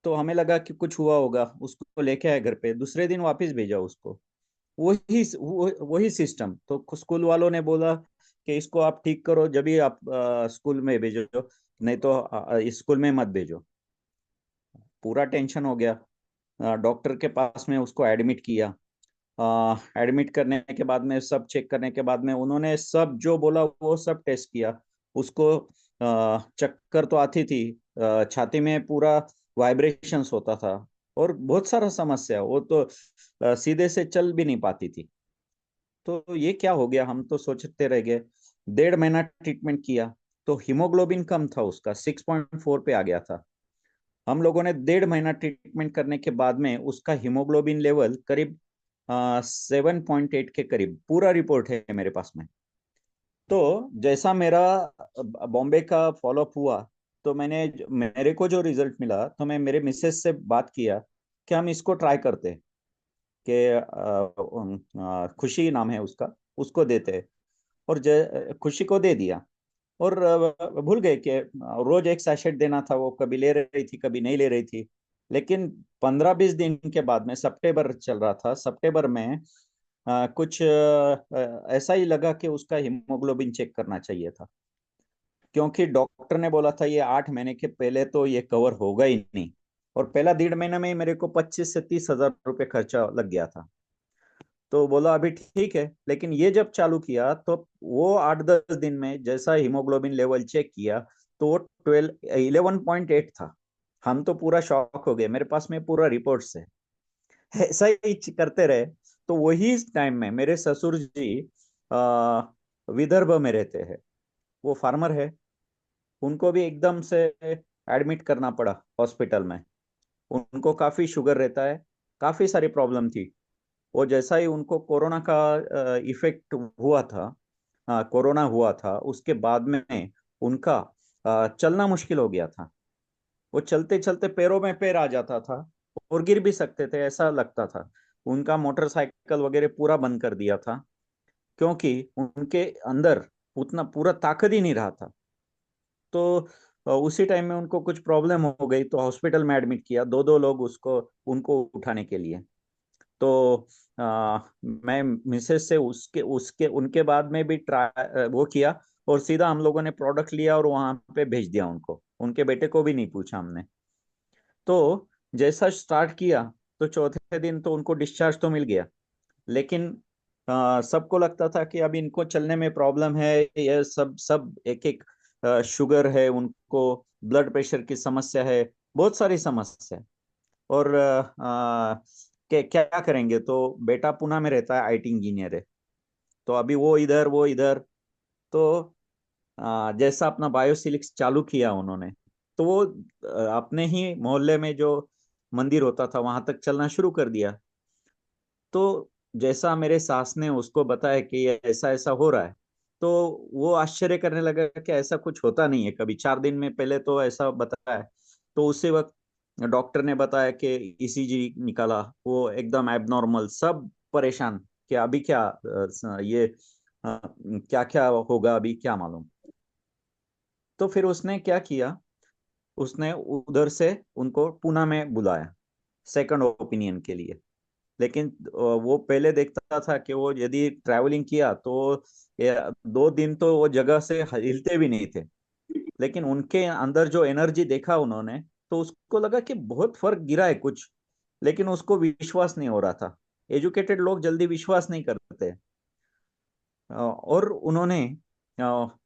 तो हमें लगा कि कुछ हुआ होगा, उसको लेके आए घर पे, दूसरे दिन वापस भेजा उसको। वही सिस्टम। तो स्कूल वालों ने बोला कि इसको आप ठीक करो जब भी आप स्कूल में भेजो, नहीं तो इस स्कूल में मत भेजो। पूरा टेंशन हो गया। डॉक्टर के पास में उसको एडमिट किया। एडमिट करने के बाद में सब चेक करने के बाद में उन्होंने सब जो बोला वो सब टेस्ट किया। उसको चक्कर तो आती थी, छाती में पूरा वाइब्रेशंस होता था, और बहुत सारा समस्या, वो तो सीधे से चल भी नहीं पाती थी। तो ये क्या हो गया, हम तो सोचते रह गए। 1.5 महीना ट्रीटमेंट किया तो हीमोग्लोबिन कम था, उसका 6.4 पे आ गया था। हम लोगों ने 1.5 महीना ट्रीटमेंट करने के बाद में उसका हीमोग्लोबिन लेवल करीब 7.8 के करीब, पूरा रिपोर्ट है मेरे पास में। तो जैसा मेरा बॉम्बे का फॉलोअप हुआ, तो मेरे को जो रिजल्ट मिला, तो मैं मेरे मिसेस से बात किया कि हम इसको ट्राई करते, कि खुशी नाम है उसका, उसको देते। और खुशी को दे दिया। और भूल गए कि रोज एक सैशेट देना था, वो कभी ले रही थी कभी नहीं ले रही थी। लेकिन 15-20 दिन के बाद में, सितंबर चल रहा था, सितंबर में कुछ ऐसा ही लगा कि उसका हीमोग्लोबिन चेक करना चाहिए था। क्योंकि डॉक्टर ने बोला था ये 8 महीने के पहले तो ये कवर होगा ही नहीं। और पहला 1.5 महीना में ही मेरे को 25 से 30 हजार रुपये खर्चा लग गया था। तो बोला अभी ठीक है, लेकिन ये जब चालू किया तो वो 8-10 दिन में जैसा हीमोग्लोबिन लेवल चेक किया, तो वो 11.8 था। हम तो पूरा शॉक हो गए, मेरे पास में पूरा रिपोर्ट्स है। ऐसा ही करते रहे। तो वही टाइम में मेरे ससुर जी आ, विदर्भ में रहते हैं, वो फार्मर है। उनको भी एकदम से एडमिट करना पड़ा हॉस्पिटल में। उनको काफी शुगर रहता है, काफी सारी प्रॉब्लम थी। वो जैसा ही उनको कोरोना का इफेक्ट हुआ था, कोरोना हुआ था, उसके बाद में उनका चलना मुश्किल हो गया था। वो चलते चलते पैरों में पैर आ जाता था, और गिर भी सकते थे ऐसा लगता था। उनका मोटरसाइकिल वगैरह पूरा बंद कर दिया था, क्योंकि उनके अंदर उतना पूरा ताकत ही नहीं रहा था। तो उसी टाइम में उनको कुछ प्रॉब्लम हो गई, तो हॉस्पिटल में एडमिट किया, दो दो लोग उसको उनको उठाने के लिए। तो मैं मिसेस से उसके उसके उनके बाद में भी ट्राई वो किया, और सीधा हम लोगों ने प्रोडक्ट लिया और वहां पे भेज दिया उनको, उनके बेटे को भी नहीं पूछा हमने। तो जैसा स्टार्ट किया, तो चौथे दिन तो उनको डिस्चार्ज तो मिल गया। लेकिन सबको लगता था कि अब इनको चलने में प्रॉब्लम है, ये सब सब एक एक शुगर है उनको, ब्लड प्रेशर की समस्या है, बहुत सारी समस्या है। और क्या करेंगे, तो बेटा पुणे में रहता है, आईटी इंजीनियर है। तो अभी वो इधर। तो जैसा अपना बायोसिलिक्स चालू किया उन्होंने, तो वो अपने ही मोहल्ले में जो मंदिर होता था वहां तक चलना शुरू कर दिया। तो जैसा मेरे सास ने उसको बताया कि ये ऐसा ऐसा हो रहा है, तो वो आश्चर्य करने लगा कि ऐसा कुछ होता नहीं है कभी, 4 दिन में पहले तो ऐसा बताया। तो उसी वक्त डॉक्टर ने बताया कि ईसीजी निकाला, वो एकदम एबनॉर्मल, सब परेशान कि अभी क्या ये क्या क्या होगा, अभी क्या मालूम। तो फिर उसने क्या किया, उसने उधर से उनको पुणे में बुलाया सेकंड ओपिनियन के लिए। लेकिन वो पहले देखता था कि वो यदि ट्रैवलिंग किया तो 2 दिन तो वो जगह से हिलते भी नहीं थे। लेकिन उनके अंदर जो एनर्जी देखा उन्होंने, तो उसको लगा कि बहुत फर्क गिरा है कुछ। लेकिन उसको विश्वास नहीं हो रहा था। एजुकेटेड लोग जल्दी विश्वास नहीं करते। और उन्होंने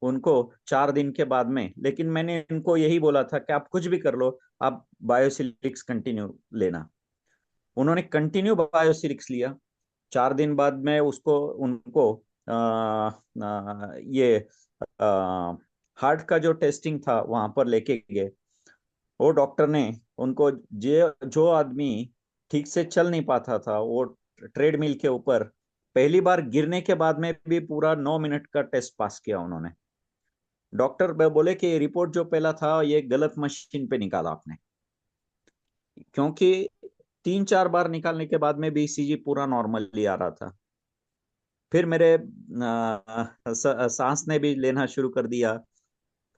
उनको 4 दिन के बाद में, लेकिन मैंने इनको यही बोला था कि आप कुछ भी कर लो, आप बायोसिलिक्स कंटिन्यू लेना। उन्होंने कंटिन्यू बायोसिलिक्स लिया। 4 दिन बाद में उसको उनको ये हार्ट का जो टेस्टिंग था वहां पर लेके गए। वो डॉक्टर ने उनको, जो आदमी ठीक से चल नहीं पाता था, वो ट्रेडमिल के ऊपर पहली बार गिरने के बाद में भी पूरा 9 मिनट का टेस्ट पास किया उन्होंने। डॉक्टर बोले कि रिपोर्ट जो पहला था ये गलत मशीन पे निकाला आपने, क्योंकि 3-4 बार निकालने के बाद में भी ईसीजी पूरा नॉर्मली आ रहा था। फिर मेरे सांस ने भी लेना शुरू कर दिया।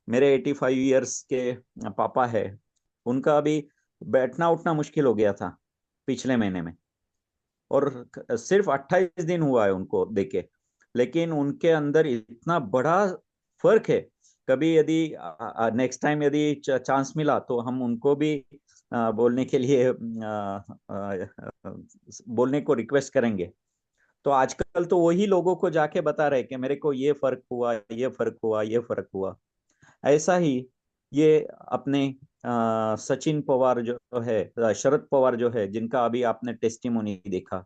मेरे 85 ईयर्स के पापा है, उनका अभी बैठना उठना मुश्किल हो गया था पिछले महीने में। और सिर्फ 28 दिन हुआ है उनको देखे, लेकिन उनके अंदर इतना बड़ा फर्क है। कभी यदि नेक्स्ट टाइम यदि चांस मिला तो हम उनको भी बोलने के लिए बोलने को रिक्वेस्ट करेंगे। तो आजकल तो वही लोगों को जाके बता रहे कि मेरे को ये फर्क हुआ, ये फर्क हुआ, ये फर्क हुआ। ऐसा ही ये अपने सचिन पवार जो है, शरद पवार जो है, जिनका अभी आपने टेस्टिमोनी देखा,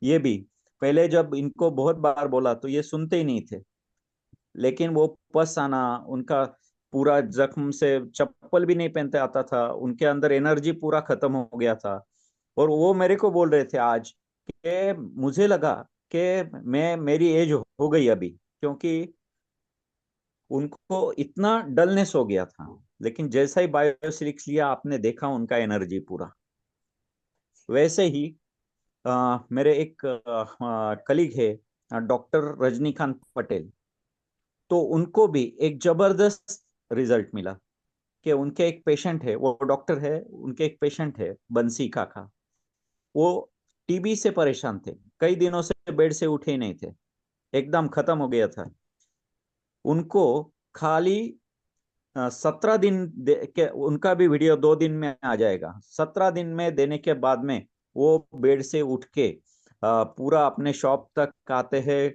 ये भी पहले जब इनको बहुत बार बोला तो ये सुनते ही नहीं थे। लेकिन वो पस आना, उनका पूरा जख्म से चप्पल भी नहीं पहनते आता था, उनके अंदर एनर्जी पूरा खत्म हो गया था। और वो मेरे को बोल रहे थे आज कि मुझे लगा कि मेरी एज हो गई अभी, क्योंकि उनको इतना डलनेस हो गया था। लेकिन जैसा ही बायोसिलिक्स लिया, आपने देखा उनका एनर्जी पूरा। वैसे ही मेरे एक कलीग है, डॉक्टर रजनीकांत पटेल, तो उनको भी एक जबरदस्त रिजल्ट मिला। कि उनके एक पेशेंट है, वो डॉक्टर है, उनके एक पेशेंट है बंसी काका, वो टीबी से परेशान थे, कई दिनों से बेड से उठे ही नहीं थे, एकदम खत्म हो गया था। उनको खाली 17 दिन के, उनका भी वीडियो 2 दिन में आ जाएगा, 17 दिन में देने के बाद में वो बेड से उठ के पूरा अपने शॉप तक आते हैं,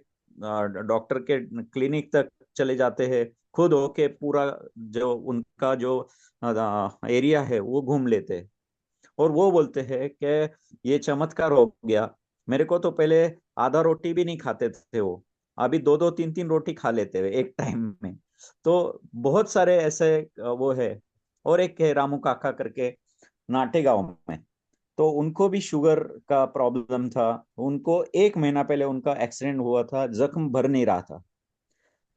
डॉक्टर के क्लिनिक तक चले जाते हैं, खुद होके पूरा जो उनका जो एरिया है वो घूम लेते हैं। और वो बोलते हैं कि ये चमत्कार हो गया, मेरे को तो पहले आधा रोटी भी नहीं खाते थे वो, अभी 2-2 3-3 रोटी खा लेते हुए एक टाइम में। तो बहुत सारे ऐसे वो है। और एक है रामू काका करके, नाटे गांव में, तो उनको भी शुगर का प्रॉब्लम था। उनको 1 महीना पहले उनका एक्सीडेंट हुआ था, जख्म भर नहीं रहा था।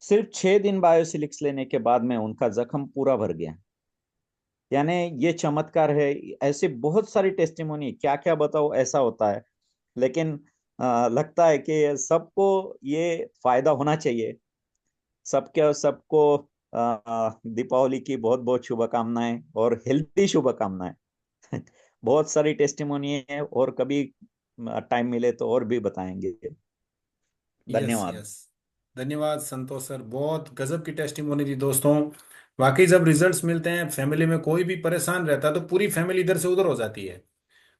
सिर्फ 6 दिन बायोसिलिक्स लेने के बाद में उनका जख्म पूरा भर गया। यानी ये चमत्कार है। ऐसी बहुत सारी टेस्टिमोनी, क्या क्या बताओ, ऐसा होता है। लेकिन लगता है कि सबको ये फायदा होना चाहिए। सबके सबको दीपावली की बहुत बहुत शुभकामनाएं और हेल्थी शुभकामनाएं। बहुत सारी टेस्टिमोनी है, और कभी टाइम मिले तो और भी बताएंगे। यस धन्यवाद। यस, धन्यवाद संतोष सर, बहुत गजब की टेस्टिमोनी थी दोस्तों। वाकई जब रिजल्ट्स मिलते हैं, फैमिली में कोई भी परेशान रहता है तो पूरी फैमिली इधर से उधर हो जाती है।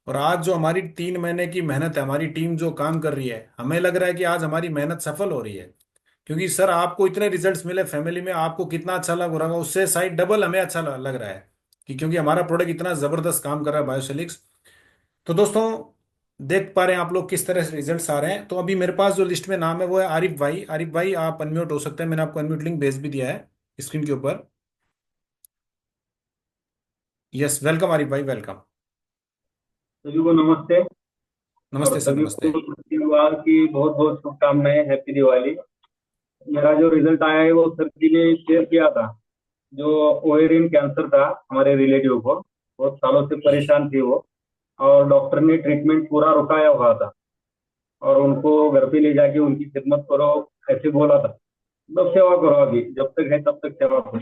और आज जो हमारी 3 महीने की मेहनत है, हमारी टीम जो काम कर रही है, हमें लग रहा है कि आज हमारी मेहनत सफल हो रही है। क्योंकि सर आपको इतने रिजल्ट्स मिले फैमिली में, आपको कितना अच्छा लग रहा होगा, उससे साइड डबल हमें अच्छा लग रहा है कि क्योंकि हमारा प्रोडक्ट इतना जबरदस्त काम कर रहा है बायोसिलिक्स। तो दोस्तों, देख पा रहे हैं आप लोग किस तरह से रिजल्ट्स आ रहे हैं। तो अभी मेरे पास जो लिस्ट में नाम है वो है आरिफ भाई। आरिफ भाई आप अनम्यूट हो सकते हैं, मैंने आपको अनम्यूट लिंक भेज भी दिया है स्क्रीन के ऊपर। यस, वेलकम आरिफ भाई, वेलकम। सभी को नमस्ते। और नमस्ते सर, सभी नमस्ते। को त्योहार की बहुत बहुत शुभकामनाएं। हैप्पी दिवाली। मेरा जो रिजल्ट आया है वो सर जी ने शेयर किया था। जो ओवेरियन कैंसर था हमारे रिलेटिव को, बहुत सालों से परेशान थी वो, और डॉक्टर ने ट्रीटमेंट पूरा रुकाया हुआ था, और उनको घर पे ले जाके उनकी खिदमत करो ऐसे बोला था। मतलब सेवा करो, अभी जब तक है तब तक सेवा करो।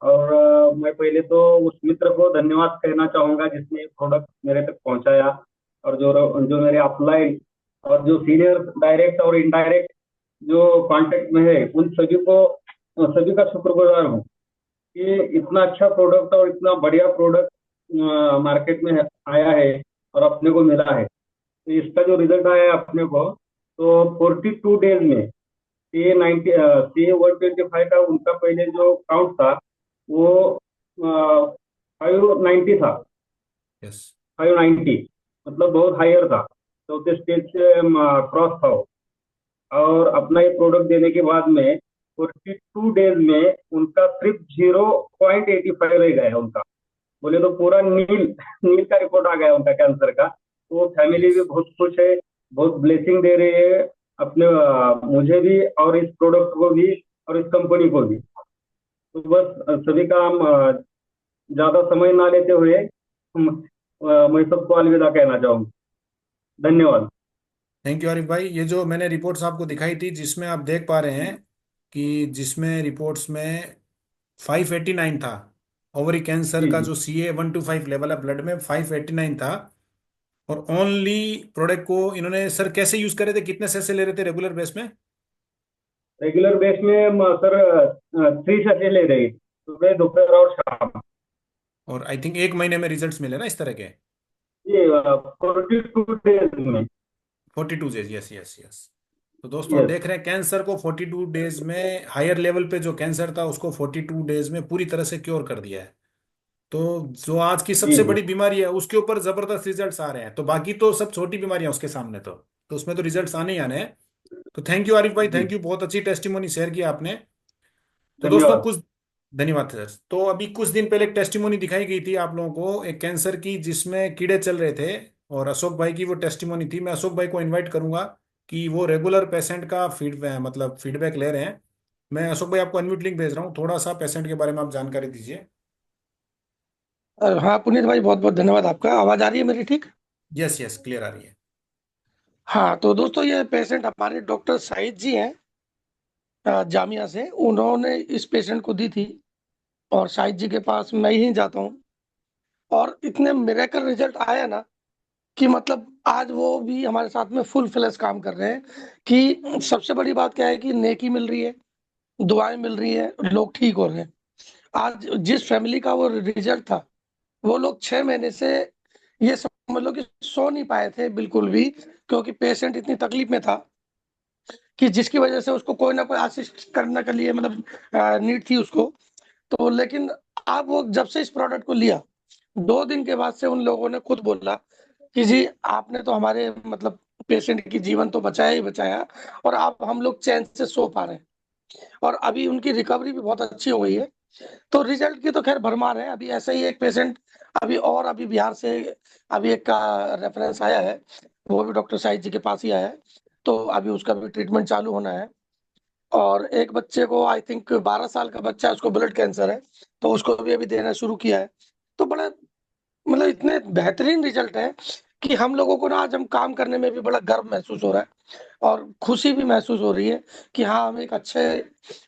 और मैं पहले तो उस मित्र को धन्यवाद कहना चाहूंगा जिसने प्रोडक्ट मेरे तक पहुंचाया। और जो जो मेरे अपलाइन और जो सीनियर डायरेक्ट और इनडायरेक्ट जो कांटेक्ट में है, उन सभी को, सभी का शुक्रगुजार हूँ कि इतना अच्छा प्रोडक्ट और इतना बढ़िया प्रोडक्ट मार्केट में आया है और अपने को मिला है। तो इसका जो रिजल्ट आया है अपने को, तो 42 डेज में CA125 का उनका पहले जो काउंट था वो 590 था। यस 590 मतलब बहुत हायर था, चौथे स्टेज से क्रॉस था वो। और अपना ये प्रोडक्ट देने के बाद में 42 डेज में उनका सिर्फ 0.85 रह गया है उनका। बोले तो पूरा नील नील का रिपोर्ट आ गया उनका कैंसर का। तो फैमिली भी यस बहुत खुश है, बहुत ब्लेसिंग दे रही है अपने मुझे भी और इस प्रोडक्ट को भी और इस कंपनी को भी। तो बस सभी का हम ज्यादा समय ना लेते हुए हम मैं सबको अलविदा कहना चाहूंगा। धन्यवाद। थैंक यू आरिफ भाई। ये जो मैंने रिपोर्ट्स आपको दिखाई थी, जिसमें आप देख पा रहे हैं कि जिसमें रिपोर्ट्स में 589 था। ओवरी कैंसर जी का जी। जो CA 125 लेवल है ब्लड में 589 था। और ओनली प्रोडक्ट को इन्होंने सर कैसे यूज करे थे, कितने से ले रहे थे रेगुलर बेस में? रेगुलर बेस में सर 3 सैशे ले रही, सुबह दोपहर और शाम। और आई थिंक एक महीने में रिजल्ट्स मिले ना इस तरह के? ये 42 डेज में। 42 डेज, यस यस यस। तो दोस्तों आप यस। देख रहे हैं कैंसर को 42 डेज में, हायर लेवल पे जो कैंसर था उसको 42 डेज में पूरी तरह से क्योर कर दिया है। तो जो आज की जी सबसे जी। बड़ी बीमारी है उसके ऊपर जबरदस्त रिजल्ट्स आ रहे हैं, तो बाकी तो सब छोटी बीमारियां उसके सामने। तो उसमें तो रिजल्ट्स आने ही आने हैं। तो थैंक यू आरिफ भाई, जी। थैंक यू, बहुत अच्छी टेस्टिमोनी शेयर किया आपने। तो दोस्तों धन्यवाद। कुछ धन्यवाद सर। तो अभी कुछ दिन पहले एक टेस्टिमोनी दिखाई गई थी आप लोगों को, एक कैंसर की, जिसमें कीड़े चल रहे थे। और अशोक भाई की वो टेस्टिमोनी थी। मैं अशोक भाई को इनवाइट करूंगा कि वो रेगुलर पेशेंट का फीडबैक ले रहे हैं। मैं अशोक भाई आपको अनम्यूट लिंक भेज रहा हूँ, थोड़ा सा पेशेंट के बारे में आप जानकारी दीजिए। हाँ पुनीत भाई, बहुत बहुत धन्यवाद आपका। आवाज आ रही है मेरी ठीक? यस यस, क्लियर आ रही है। हाँ तो दोस्तों, ये पेशेंट हमारे डॉक्टर साहिद जी हैं, जामिया से। उन्होंने इस पेशेंट को दी थी और साहिद जी के पास मैं ही जाता हूँ। और इतने मिरेकल रिजल्ट आया ना कि मतलब आज वो भी हमारे साथ में फुल फ्लैश काम कर रहे हैं। कि सबसे बड़ी बात क्या है कि नेकी मिल रही है, दुआएं मिल रही है, लोग ठीक हो रहे हैं। आज जिस फैमिली का वो रिजल्ट था, वो लोग 6 महीने से ये समझ लो कि सो नहीं पाए थे बिल्कुल भी, क्योंकि पेशेंट इतनी तकलीफ में था कि जिसकी वजह से उसको कोई ना कोई असिस्ट करने के लिए मतलब नीड थी उसको। तो लेकिन अब वो जब से इस प्रोडक्ट को लिया, 2 दिन के बाद से उन लोगों ने खुद बोला कि जी आपने तो हमारे मतलब पेशेंट की जीवन तो बचाया ही बचाया, और अब हम लोग चैन से सो पा रहे हैं। और अभी उनकी रिकवरी भी बहुत अच्छी हो गई है। तो रिजल्ट की तो खैर भरमार है। अभी ऐसा ही एक पेशेंट अभी बिहार से अभी एक का रेफरेंस आया है, वो भी डॉक्टर साहिद जी के पास ही आया है। तो अभी उसका भी ट्रीटमेंट चालू होना है। और एक बच्चे को आई थिंक 12 साल का बच्चा है, उसको ब्लड कैंसर है, तो उसको भी अभी देना शुरू किया है। तो बड़ा मतलब इतने बेहतरीन रिजल्ट है कि हम लोगों को ना आज हम काम करने में भी बड़ा गर्व महसूस हो रहा है और खुशी भी महसूस हो रही है कि हाँ हम एक अच्छे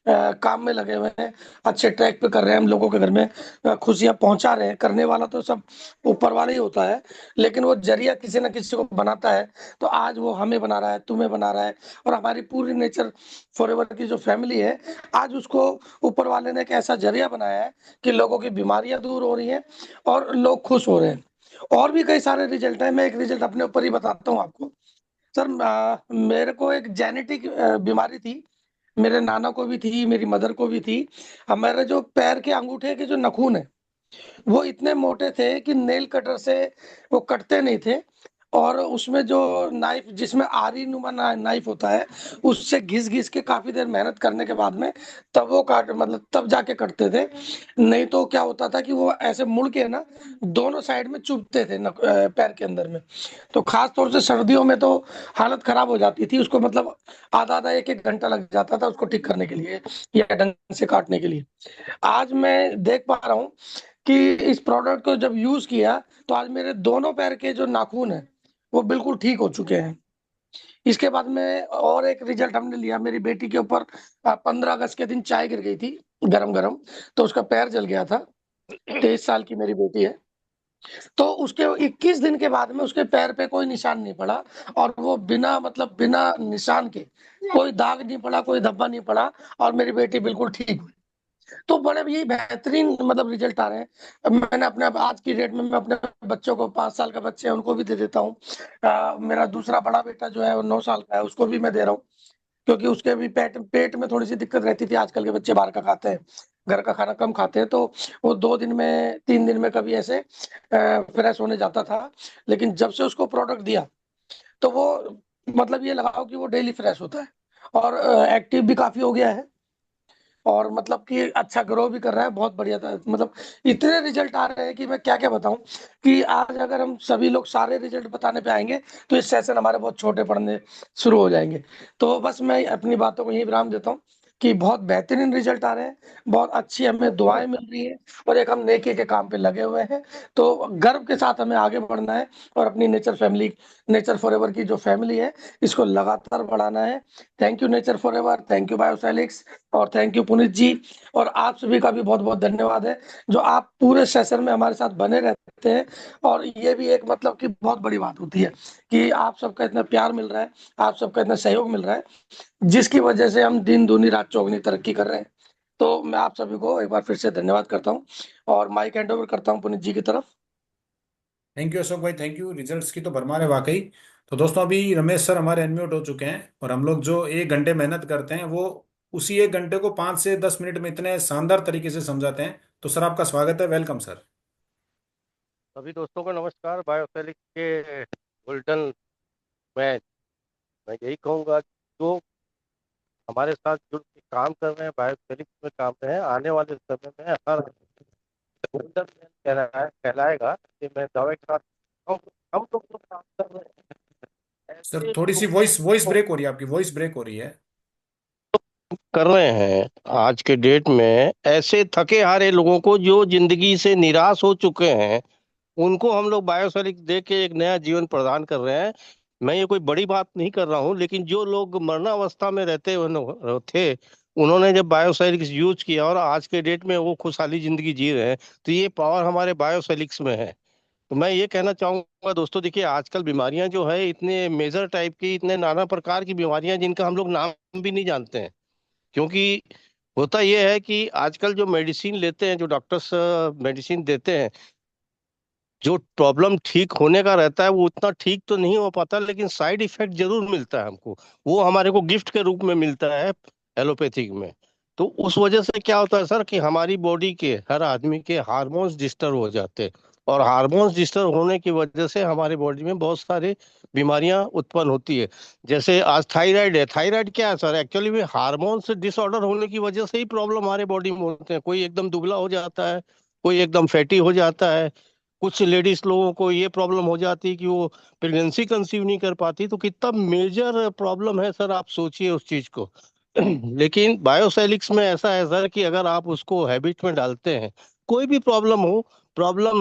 काम में लगे हुए हैं, अच्छे ट्रैक पे कर रहे हैं, हम लोगों के घर में खुशियां पहुंचा रहे हैं। करने वाला तो सब ऊपर वाला ही होता है, लेकिन वो जरिया किसी ना किसी को बनाता है। तो आज वो हमें बना रहा है, तुम्हें बना रहा है, और हमारी पूरी नेचर फॉरएवर की जो फैमिली है, आज उसको ऊपर वाले ने एक ऐसा जरिया बनाया है कि लोगों की बीमारियां दूर हो रही हैं और लोग खुश हो रहे हैं। और भी कई सारे रिजल्ट हैं। मैं एक रिजल्ट अपने ऊपर ही बताता हूँ आपको। सर मेरे को एक जेनेटिक बीमारी थी। मेरे नाना को भी थी, मेरी मदर को भी थी। हमारे जो पैर के अंगूठे के जो नाखून है, वो इतने मोटे थे कि नेल कटर से वो कटते नहीं थे। और उसमें जो नाइफ, जिसमें आरी नुमा नाइफ होता है, उससे घिस घिस के काफी देर मेहनत करने के बाद में तब वो काट मतलब तब जाके कटते थे। नहीं तो क्या होता था कि वो ऐसे मुड़ के ना दोनों साइड में चुभते थे पैर के अंदर में। तो खास तौर से सर्दियों में तो हालत खराब हो जाती थी उसको, मतलब आधा आधा एक एक घंटा लग जाता था उसको ठीक करने के लिए या ढंग से काटने के लिए। आज मैं देख पा रहा हूँ कि इस प्रोडक्ट को जब यूज किया तो आज मेरे दोनों पैर के जो नाखून है वो बिल्कुल ठीक हो चुके हैं। इसके बाद में और एक रिजल्ट हमने लिया। मेरी बेटी के ऊपर 15 अगस्त के दिन चाय गिर गई थी गरम गरम, तो उसका पैर जल गया था। 23 साल की मेरी बेटी है। तो उसके 21 दिन के बाद में उसके पैर पे कोई निशान नहीं पड़ा, और वो बिना निशान के, कोई दाग नहीं पड़ा, कोई धब्बा नहीं पड़ा, और मेरी बेटी बिल्कुल ठीक हुई। तो बड़े ही बेहतरीन मतलब रिजल्ट आ रहे हैं। मैंने अपने आज की डेट में मैं अपने बच्चों को, 5 साल का बच्चे हैं उनको भी दे देता हूँ। मेरा दूसरा बड़ा बेटा जो है वो 9 साल का है, उसको भी मैं दे रहा हूँ। क्योंकि उसके भी पेट पेट में थोड़ी सी दिक्कत रहती थी। आजकल के बच्चे बाहर का खाते हैं, घर का खाना कम खाते हैं, तो वो 2 दिन में 3 दिन में कभी ऐसे फ्रेश होने जाता था। लेकिन जब से उसको प्रोडक्ट दिया तो वो मतलब ये लगाओ कि वो डेली फ्रेश होता है और एक्टिव भी काफी हो गया है, और मतलब कि अच्छा ग्रो भी कर रहा है। बहुत बढ़िया था। मतलब इतने रिजल्ट आ रहे हैं कि मैं क्या क्या बताऊं। कि आज अगर हम सभी लोग सारे रिजल्ट बताने पे आएंगे तो इस सेशन हमारे बहुत छोटे पड़ने शुरू हो जाएंगे। तो बस मैं अपनी बातों को यही विराम देता हूँ। कि बहुत बेहतरीन रिजल्ट आ रहे हैं, बहुत अच्छी हमें दुआएं मिल रही हैं और एक हम नेकी के काम पे लगे हुए हैं। तो गर्व के साथ हमें आगे बढ़ना है और अपनी नेचर फॉरएवर की जो फैमिली है इसको लगातार बढ़ाना है। Thank you nature forever, thank you बायोसैलिक्स और थैंक यू पुनीत जी। और आप सभी का भी बहुत बहुत धन्यवाद है जो आप पूरे सेशन में हमारे साथ बने रहते हैं। और ये भी एक मतलब कि बहुत बड़ी बात होती है कि आप सबका इतना प्यार मिल रहा है, आप सबका इतना सहयोग मिल रहा है, जिसकी वजह से हम दिन दूनी रात चौगनी तरक्की कर रहे हैं। तो मैं आप सभी को एक बार फिर से धन्यवाद करता हूँ और माइक हैंड ओवर करता हूँ पुनीत जी की तरफ। थैंक यू अशोक भाई, थैंक यू। रिजल्ट्स की तो भरमार है वाकई। तो दोस्तों अभी रमेश सर हमारे अनम्यूट हो चुके हैं, और हम लोग जो 1 घंटे मेहनत करते हैं वो उसी 1 घंटे को 5 से 10 मिनट में इतने शानदार तरीके से समझाते हैं। तो सर आपका स्वागत है, वेलकम सर। सभी दोस्तों को नमस्कार। बायोफेलिक्स के गोल्डन मैन, मैं यही कहूँगा कि जो हमारे साथ जुड़ के काम कर रहे हैं, बायोफेलिक्स में काम कर रहे हैं, आने वाले समय में हर गोल्डन मैन कहलाएगा। कि मैं दावे के साथ हम लोग तो काम कर रहे हैं, सर ऐसे थोड़ी सी लोगों वॉइस वॉइस को ब्रेक हो रही है, आपकी वॉइस ब्रेक हो रही है। कर रहे हैं आज के डेट में, ऐसे थके हारे लोगों को जो जिंदगी से निराश हो चुके हैं, उनको हम लोग बायोसैलिक दे के एक नया जीवन प्रदान कर रहे हैं। मैं ये कोई बड़ी बात नहीं कर रहा हूँ, लेकिन जो लोग मरणावस्था में रहते थे, उन्होंने जब बायोसैलिक्स यूज किया और आज के डेट में वो खुशहाली जिंदगी जी रहे हैं, तो ये पावर हमारे बायोसैलिक्स में है। तो मैं ये कहना चाहूंगा दोस्तों, देखिए आजकल बीमारियां जो है इतने मेजर टाइप की, इतने नाना प्रकार की बीमारियां जिनका हम लोग नाम भी नहीं जानते हैं। क्योंकि होता यह है कि आजकल जो मेडिसिन लेते हैं, जो डॉक्टर्स मेडिसिन देते हैं, जो प्रॉब्लम ठीक होने का रहता है वो उतना ठीक तो नहीं हो पाता, लेकिन साइड इफेक्ट जरूर मिलता है हमको। वो हमारे को गिफ्ट के रूप में मिलता है एलोपैथिक में। तो उस वजह से क्या होता है सर कि हमारी बॉडी के हर आदमी के हार्मोन्स डिस्टर्ब हो जाते हैं, और हार्मोन्स डिस्टर्ब होने की वजह से हमारे बॉडी में बहुत सारी बीमारियां उत्पन्न होती है। जैसे आज थायराइड है। थायराइड क्या है सर? एक्चुअली में हार्मोन्स डिसऑर्डर होने की वजह से ही प्रॉब्लम हमारे बॉडी में होते हैं। कोई एकदम दुबला हो जाता है, कोई एकदम फैटी हो जाता है, कुछ लेडीज लोगों को ये प्रॉब्लम हो जाती है कि वो प्रेगनेंसी कंसीव नहीं कर पाती। तो कितना मेजर प्रॉब्लम है सर, आप सोचिए उस चीज को। लेकिन बायोसैलिक्स में ऐसा है सर कि अगर आप उसको हैबिट में डालते हैं, कोई भी प्रॉब्लम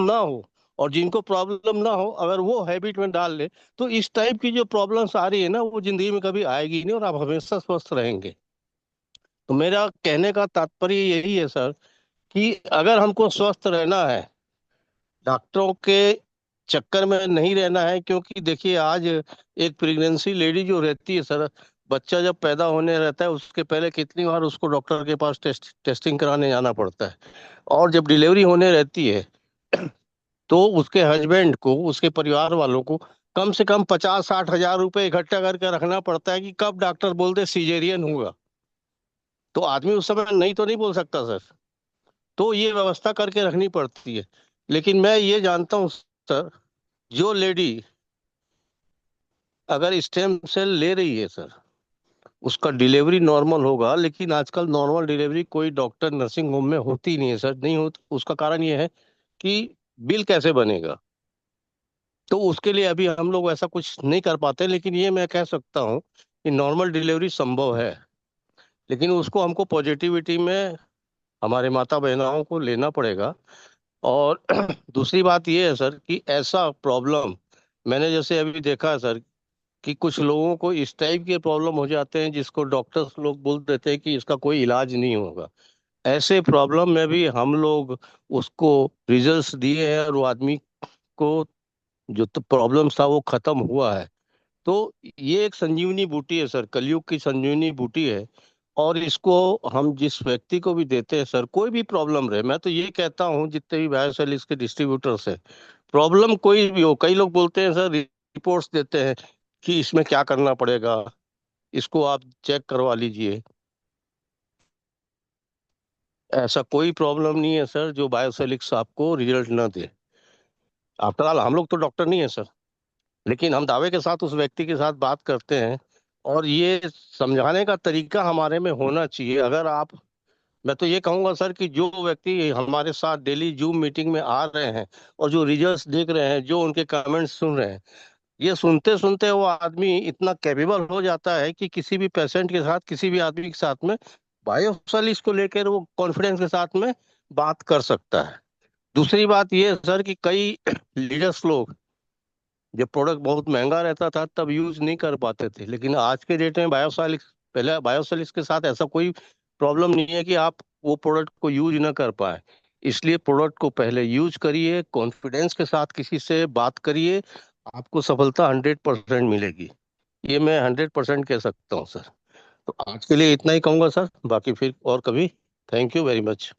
ना हो, और जिनको प्रॉब्लम ना हो अगर वो हैबिट में डाल ले, तो इस टाइप की जो प्रॉब्लम्स आ रही है ना, वो जिंदगी में कभी आएगी नहीं और आप हमेशा स्वस्थ रहेंगे। तो मेरा कहने का तात्पर्य यही है सर कि अगर हमको स्वस्थ रहना है, डॉक्टरों के चक्कर में नहीं रहना है। क्योंकि देखिए आज एक प्रेगनेंसी लेडी जो रहती है सर, बच्चा जब पैदा होने रहता है उसके पहले कितनी बार उसको डॉक्टर के पास टेस्टिंग कराने जाना पड़ता है। और जब डिलीवरी होने रहती है, तो उसके हस्बैंड को, उसके परिवार वालों को कम से कम 50-60 हजार रुपए इकट्ठा करके रखना पड़ता है कि कब डॉक्टर बोल दे सीजेरियन होगा। तो आदमी उस समय नहीं तो नहीं बोल सकता सर। तो ये व्यवस्था करके रखनी पड़ती है। लेकिन मैं ये जानता हूँ सर, जो लेडी अगर स्टेम सेल ले रही है सर, उसका डिलीवरी नॉर्मल होगा। लेकिन आजकल नॉर्मल डिलीवरी कोई डॉक्टर नर्सिंग होम में होती नहीं है सर, नहीं हो। उसका कारण ये है कि बिल कैसे बनेगा। तो उसके लिए अभी हम लोग ऐसा कुछ नहीं कर पाते। लेकिन ये मैं कह सकता हूँ कि नॉर्मल डिलीवरी संभव है, लेकिन उसको हमको पॉजिटिविटी में हमारे माता बहनाओं को लेना पड़ेगा। और दूसरी बात ये है सर कि ऐसा प्रॉब्लम मैंने जैसे अभी देखा है सर कि कुछ लोगों को इस टाइप के प्रॉब्लम हो जाते हैं जिसको डॉक्टर्स लोग बोल देते हैं कि इसका कोई इलाज नहीं होगा। ऐसे प्रॉब्लम में भी हम लोग उसको रिजल्ट्स दिए हैं, और वो आदमी को जो तो प्रॉब्लम था वो खत्म हुआ है। तो ये एक संजीवनी बूटी है सर, कलयुग की संजीवनी बूटी है। और इसको हम जिस व्यक्ति को भी देते हैं सर, कोई भी प्रॉब्लम रहे, मैं तो ये कहता हूँ जितने भी बायोसेलिस के डिस्ट्रीब्यूटर्स है, प्रॉब्लम कोई भी हो, कई लोग बोलते हैं सर, रिपोर्ट्स देते हैं कि इसमें क्या करना पड़ेगा, इसको आप चेक करवा लीजिए। ऐसा कोई प्रॉब्लम नहीं है सर जो बायोसेलिक्स आपको रिजल्ट ना दे। आफ्टर ऑल हम लोग तो डॉक्टर नहीं है सर, लेकिन हम दावे के साथ उस व्यक्ति के साथ बात करते हैं। और ये समझाने का तरीका हमारे में होना चाहिए। अगर आप, मैं तो ये कहूंगा सर कि जो व्यक्ति हमारे साथ डेली जूम मीटिंग में आ रहे हैं और जो रिजल्ट्स देख रहे हैं, जो उनके कमेंट्स सुन रहे हैं, ये सुनते सुनते वो आदमी इतना कैपेबल हो जाता है कि किसी भी पेशेंट के साथ, किसी भी आदमी के साथ में बायोसॉलिड को लेकर वो कॉन्फिडेंस के साथ में बात कर सकता है। दूसरी बात ये है सर कि कई लीडर्स लोग, जब प्रोडक्ट बहुत महंगा रहता था तब यूज नहीं कर पाते थे, लेकिन आज के डेट में बायोसॉलिड, पहले बायोसॉलिड के साथ ऐसा कोई प्रॉब्लम नहीं है कि आप वो प्रोडक्ट को यूज ना कर पाए। इसलिए प्रोडक्ट को पहले यूज करिए, कॉन्फिडेंस के साथ किसी से बात करिए, आपको सफलता 100% मिलेगी। ये मैं 100% कह सकता हूँ सर। तो आज के लिए इतना ही कहूंगा सर, बाकी फिर और कभी। Thank you very much.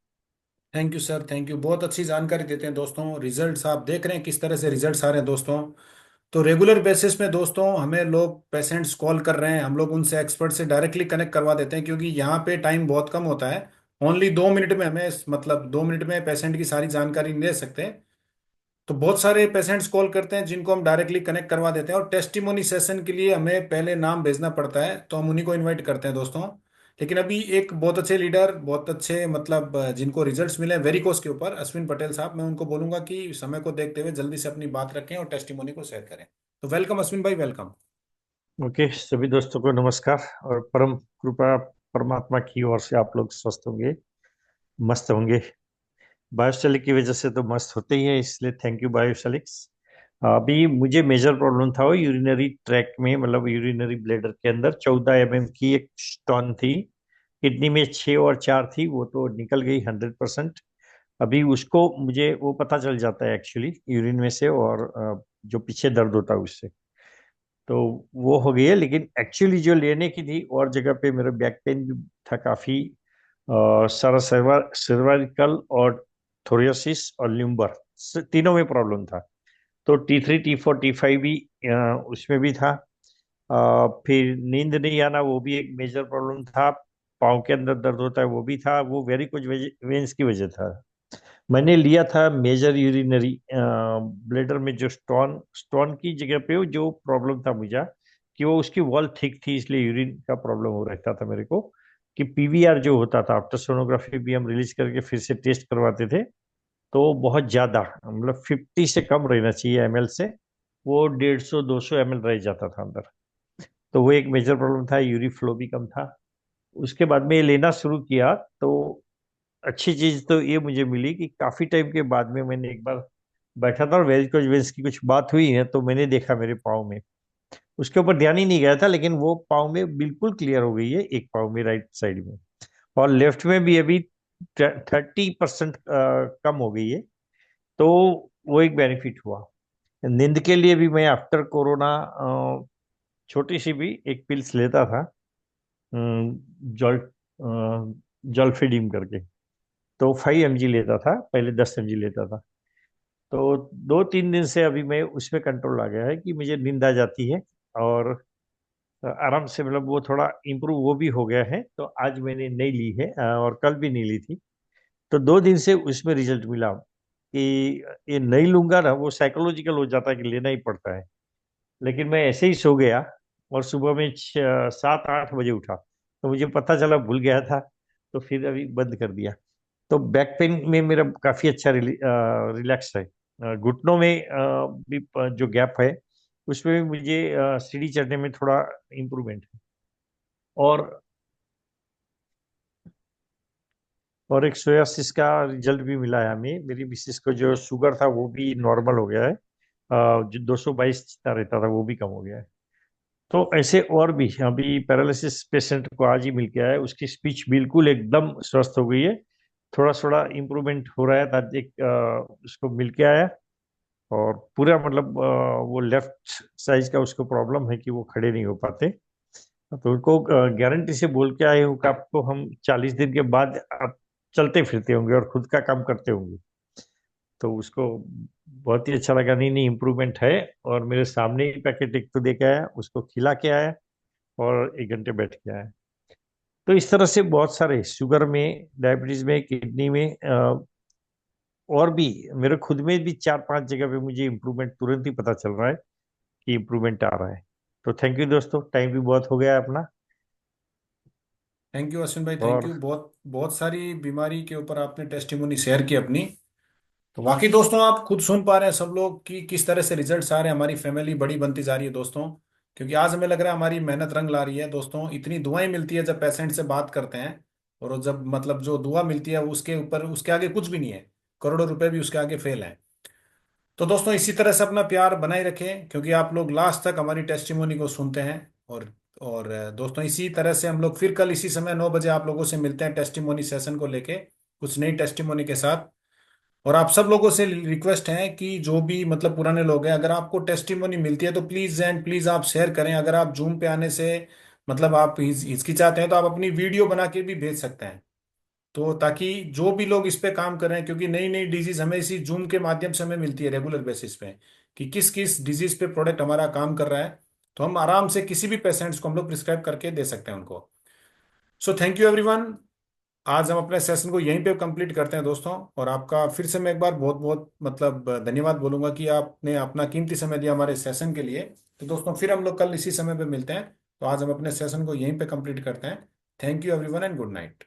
Thank you sir, thank you. बहुत अच्छी जानकारी देते हैं दोस्तों। रिजल्ट्स आप देख रहे हैं किस तरह से रिजल्ट्स आ रहे हैं दोस्तों। तो रेगुलर बेसिस में दोस्तों हमें लोग पेशेंट्स कॉल कर रहे हैं, हम लोग उनसे एक्सपर्ट से डायरेक्टली कनेक्ट करवा देते हैं, क्योंकि यहाँ पे टाइम बहुत कम होता है। ओनली 2 मिनट में हमें, मतलब 2 मिनट में पेशेंट की सारी जानकारी नहीं दे सकते। तो बहुत सारे पेशेंट्स कॉल करते हैं जिनको हम डायरेक्टली कनेक्ट करवा देते हैं, और टेस्टिमोनी सेशन के लिए हमें पहले नाम भेजना पड़ता है, तो हम उन्हीं को इनवाइट करते हैं दोस्तों। लेकिन अभी एक बहुत अच्छे लीडर, बहुत अच्छे मतलब जिनको रिजल्ट्स मिले वेरिकोस के ऊपर, अश्विन पटेल साहब, मैं उनको बोलूंगा कि समय को देखते हुए जल्दी से अपनी बात रखें और टेस्टिमोनी को शेयर करें। तो वेलकम अश्विन भाई, वेलकम। ओके, सभी दोस्तों को नमस्कार। और परम कृपा परमात्मा की ओर से आप लोग स्वस्थ होंगे, मस्त होंगे। बायोस्टेलिक की वजह से तो मस्त होते ही हैं, इसलिए थैंक यू बायोस्टेलिक्स। अभी मुझे मेजर प्रॉब्लम था वो यूरिनरी ट्रैक में, मतलब यूरिनरी ब्लेडर के अंदर 14 mm की एक स्टोन थी। किडनी में 6 और 4 थी, वो तो निकल गई 100%। अभी उसको मुझे वो पता चल जाता है एक्चुअली यूरिन में से, और जो पीछे दर्द होता है उससे। तो वो हो गई है, लेकिन एक्चुअली जो लेने की थी और जगह पे मेरा बैक पेन भी था काफी, सारा सर्वाइकल और थोरियोसिस और ल्यूम्बर, तीनों में प्रॉब्लम था। तो T3 T4 T5 भी उसमें भी था। फिर नींद नहीं आना, वो भी एक मेजर प्रॉब्लम था। पाँव के अंदर दर्द होता है, वो भी था। वो वेरिकोज वेन्स की वजह था। मैंने लिया था मेजर यूरिनरी ब्लेडर में जो स्टोन स्टोन की जगह पे वो जो प्रॉब्लम था मुझे, कि वो उसकी वॉल थिक थी, इसलिए यूरिन का प्रॉब्लम हो रहता था मेरे को। कि पीवीआर जो होता था, आफ्टर सोनोग्राफी भी हम रिलीज करके फिर से टेस्ट करवाते थे, तो बहुत ज्यादा, मतलब 50 से कम रहना चाहिए एमएल से, वो 150-200 ml रह जाता था अंदर। तो वो एक मेजर प्रॉब्लम था। यूरी फ्लो भी कम था। उसके बाद में ये लेना शुरू किया, तो अच्छी चीज तो ये मुझे मिली कि काफी टाइम के बाद में मैंने एक बार बैठा था और वेरिकोज वेन्स की कुछ बात हुई है, तो मैंने देखा मेरे पाँव में, उसके ऊपर ध्यान ही नहीं गया था, लेकिन वो पाँव में बिल्कुल क्लियर हो गई है, एक पाँव में राइट साइड में। और लेफ्ट में भी अभी 30% कम हो गई है। तो वो एक बेनिफिट हुआ। नींद के लिए भी मैं आफ्टर कोरोना छोटी सी भी एक पिल्स लेता था, जॉल जॉल्फिडिम करके। तो 5 mg लेता था, पहले 10 mg लेता था। तो 2-3 दिन से अभी मैं उसमें कंट्रोल आ गया है कि मुझे नींद आ जाती है, और आराम से, मतलब वो थोड़ा इम्प्रूव वो भी हो गया है। तो आज मैंने नहीं ली है, और कल भी नहीं ली थी। तो 2 दिन से उसमें रिजल्ट मिला कि ये नहीं लूंगा ना, वो साइकोलॉजिकल हो जाता है कि लेना ही पड़ता है। लेकिन मैं ऐसे ही सो गया, और सुबह में 7-8 बजे उठा, तो मुझे पता चला भूल गया था, तो फिर अभी बंद कर दिया। तो बैक पेन में मेरा काफी अच्छा रिलैक्स है। घुटनों में भी जो गैप है उसमें भी मुझे सीढ़ी चढ़ने में थोड़ा इम्प्रूवमेंट है। और और एक सोयासिस का रिजल्ट भी मिला है हमें। मेरी मिसेस को जो शुगर था वो भी नॉर्मल हो गया है। जो 222 जितना रहता था वो भी कम हो गया है। तो ऐसे और भी, अभी पैरालिसिस पेशेंट को आज ही मिल के आया है, उसकी स्पीच बिल्कुल एकदम स्वस्थ हो गई है। थोड़ा थोड़ा इम्प्रूवमेंट हो रहा है, आज एक उसको मिल के आया। और पूरा मतलब वो लेफ्ट साइज का उसको प्रॉब्लम है कि वो खड़े नहीं हो पाते। तो उनको गारंटी से बोल के आए हूँ कि आपको हम 40 दिन के बाद आप चलते फिरते होंगे और खुद का काम करते होंगे। तो उसको बहुत ही अच्छा लगा। नहीं नहीं, इम्प्रूवमेंट है। और मेरे सामने ही पैकेट एक तो दे के आया, उसको खिला के आया, और 1 घंटे बैठ के आया। तो इस तरह से बहुत सारे, शुगर में, डायबिटीज में, किडनी में, और भी मेरे खुद में भी 4-5 जगह पे मुझे इम्प्रूवमेंट तुरंत ही पता चल रहा है कि इम्प्रूवमेंट आ रहा है। तो थैंक यू दोस्तों, टाइम भी बहुत हो गया है अपना। थैंक यू अश्विन भाई, थैंक और यू। बहुत बहुत सारी बीमारी के ऊपर आपने टेस्टिमोनी शेयर की अपनी। तो बाकी दोस्तों आप खुद सुन पा रहे हैं सब लोग कि किस तरह से रिजल्ट्स आ रहे हैं। हमारी फैमिली बड़ी बनती जा रही है दोस्तों, क्योंकि आज हमें लग रहा है हमारी मेहनत रंग ला रही है दोस्तों। इतनी दुआएं मिलती है जब पेशेंट से बात करते हैं। और वो जब मतलब जो दुआ मिलती है उसके ऊपर, उसके आगे कुछ भी नहीं है, करोड़ों रुपए भी उसके आगे फेल है। तो दोस्तों इसी तरह से अपना प्यार बनाए रखें, क्योंकि आप लोग लास्ट तक हमारी टेस्टिमोनी को सुनते हैं। और दोस्तों इसी तरह से हम लोग फिर कल इसी समय 9 बजे आप लोगों से मिलते हैं टेस्टिमोनी सेशन को लेके, कुछ नई टेस्टिमोनी के साथ। और आप सब लोगों से रिक्वेस्ट है कि जो भी मतलब पुराने लोग हैं, अगर आपको टेस्टिमोनी मिलती है तो प्लीज एंड प्लीज आप शेयर करें। अगर आप जूम पे आने से मतलब आप हिचकिचाते हैं तो आप अपनी वीडियो बना के भी भेज सकते हैं, तो ताकि जो भी लोग इस पे काम कर रहे हैं, क्योंकि नई नई डिजीज हमें इसी जूम के माध्यम से हमें मिलती है रेगुलर बेसिस पे, कि किस किस डिजीज पे प्रोडक्ट हमारा काम कर रहा है, तो हम आराम से किसी भी पेशेंट्स को हम लोग प्रिस्क्राइब करके दे सकते हैं उनको। So thank you everyone. आज हम अपने सेशन को यहीं पे कंप्लीट करते हैं दोस्तों। और आपका फिर से मैं एक बार बहुत बहुत मतलब धन्यवाद बोलूंगा कि आपने अपना कीमती समय दिया हमारे सेशन के लिए। तो दोस्तों फिर हम लोग कल इसी समय पे मिलते हैं। तो आज हम अपने सेशन को यहीं पे कंप्लीट करते हैं। Thank you everyone and good night.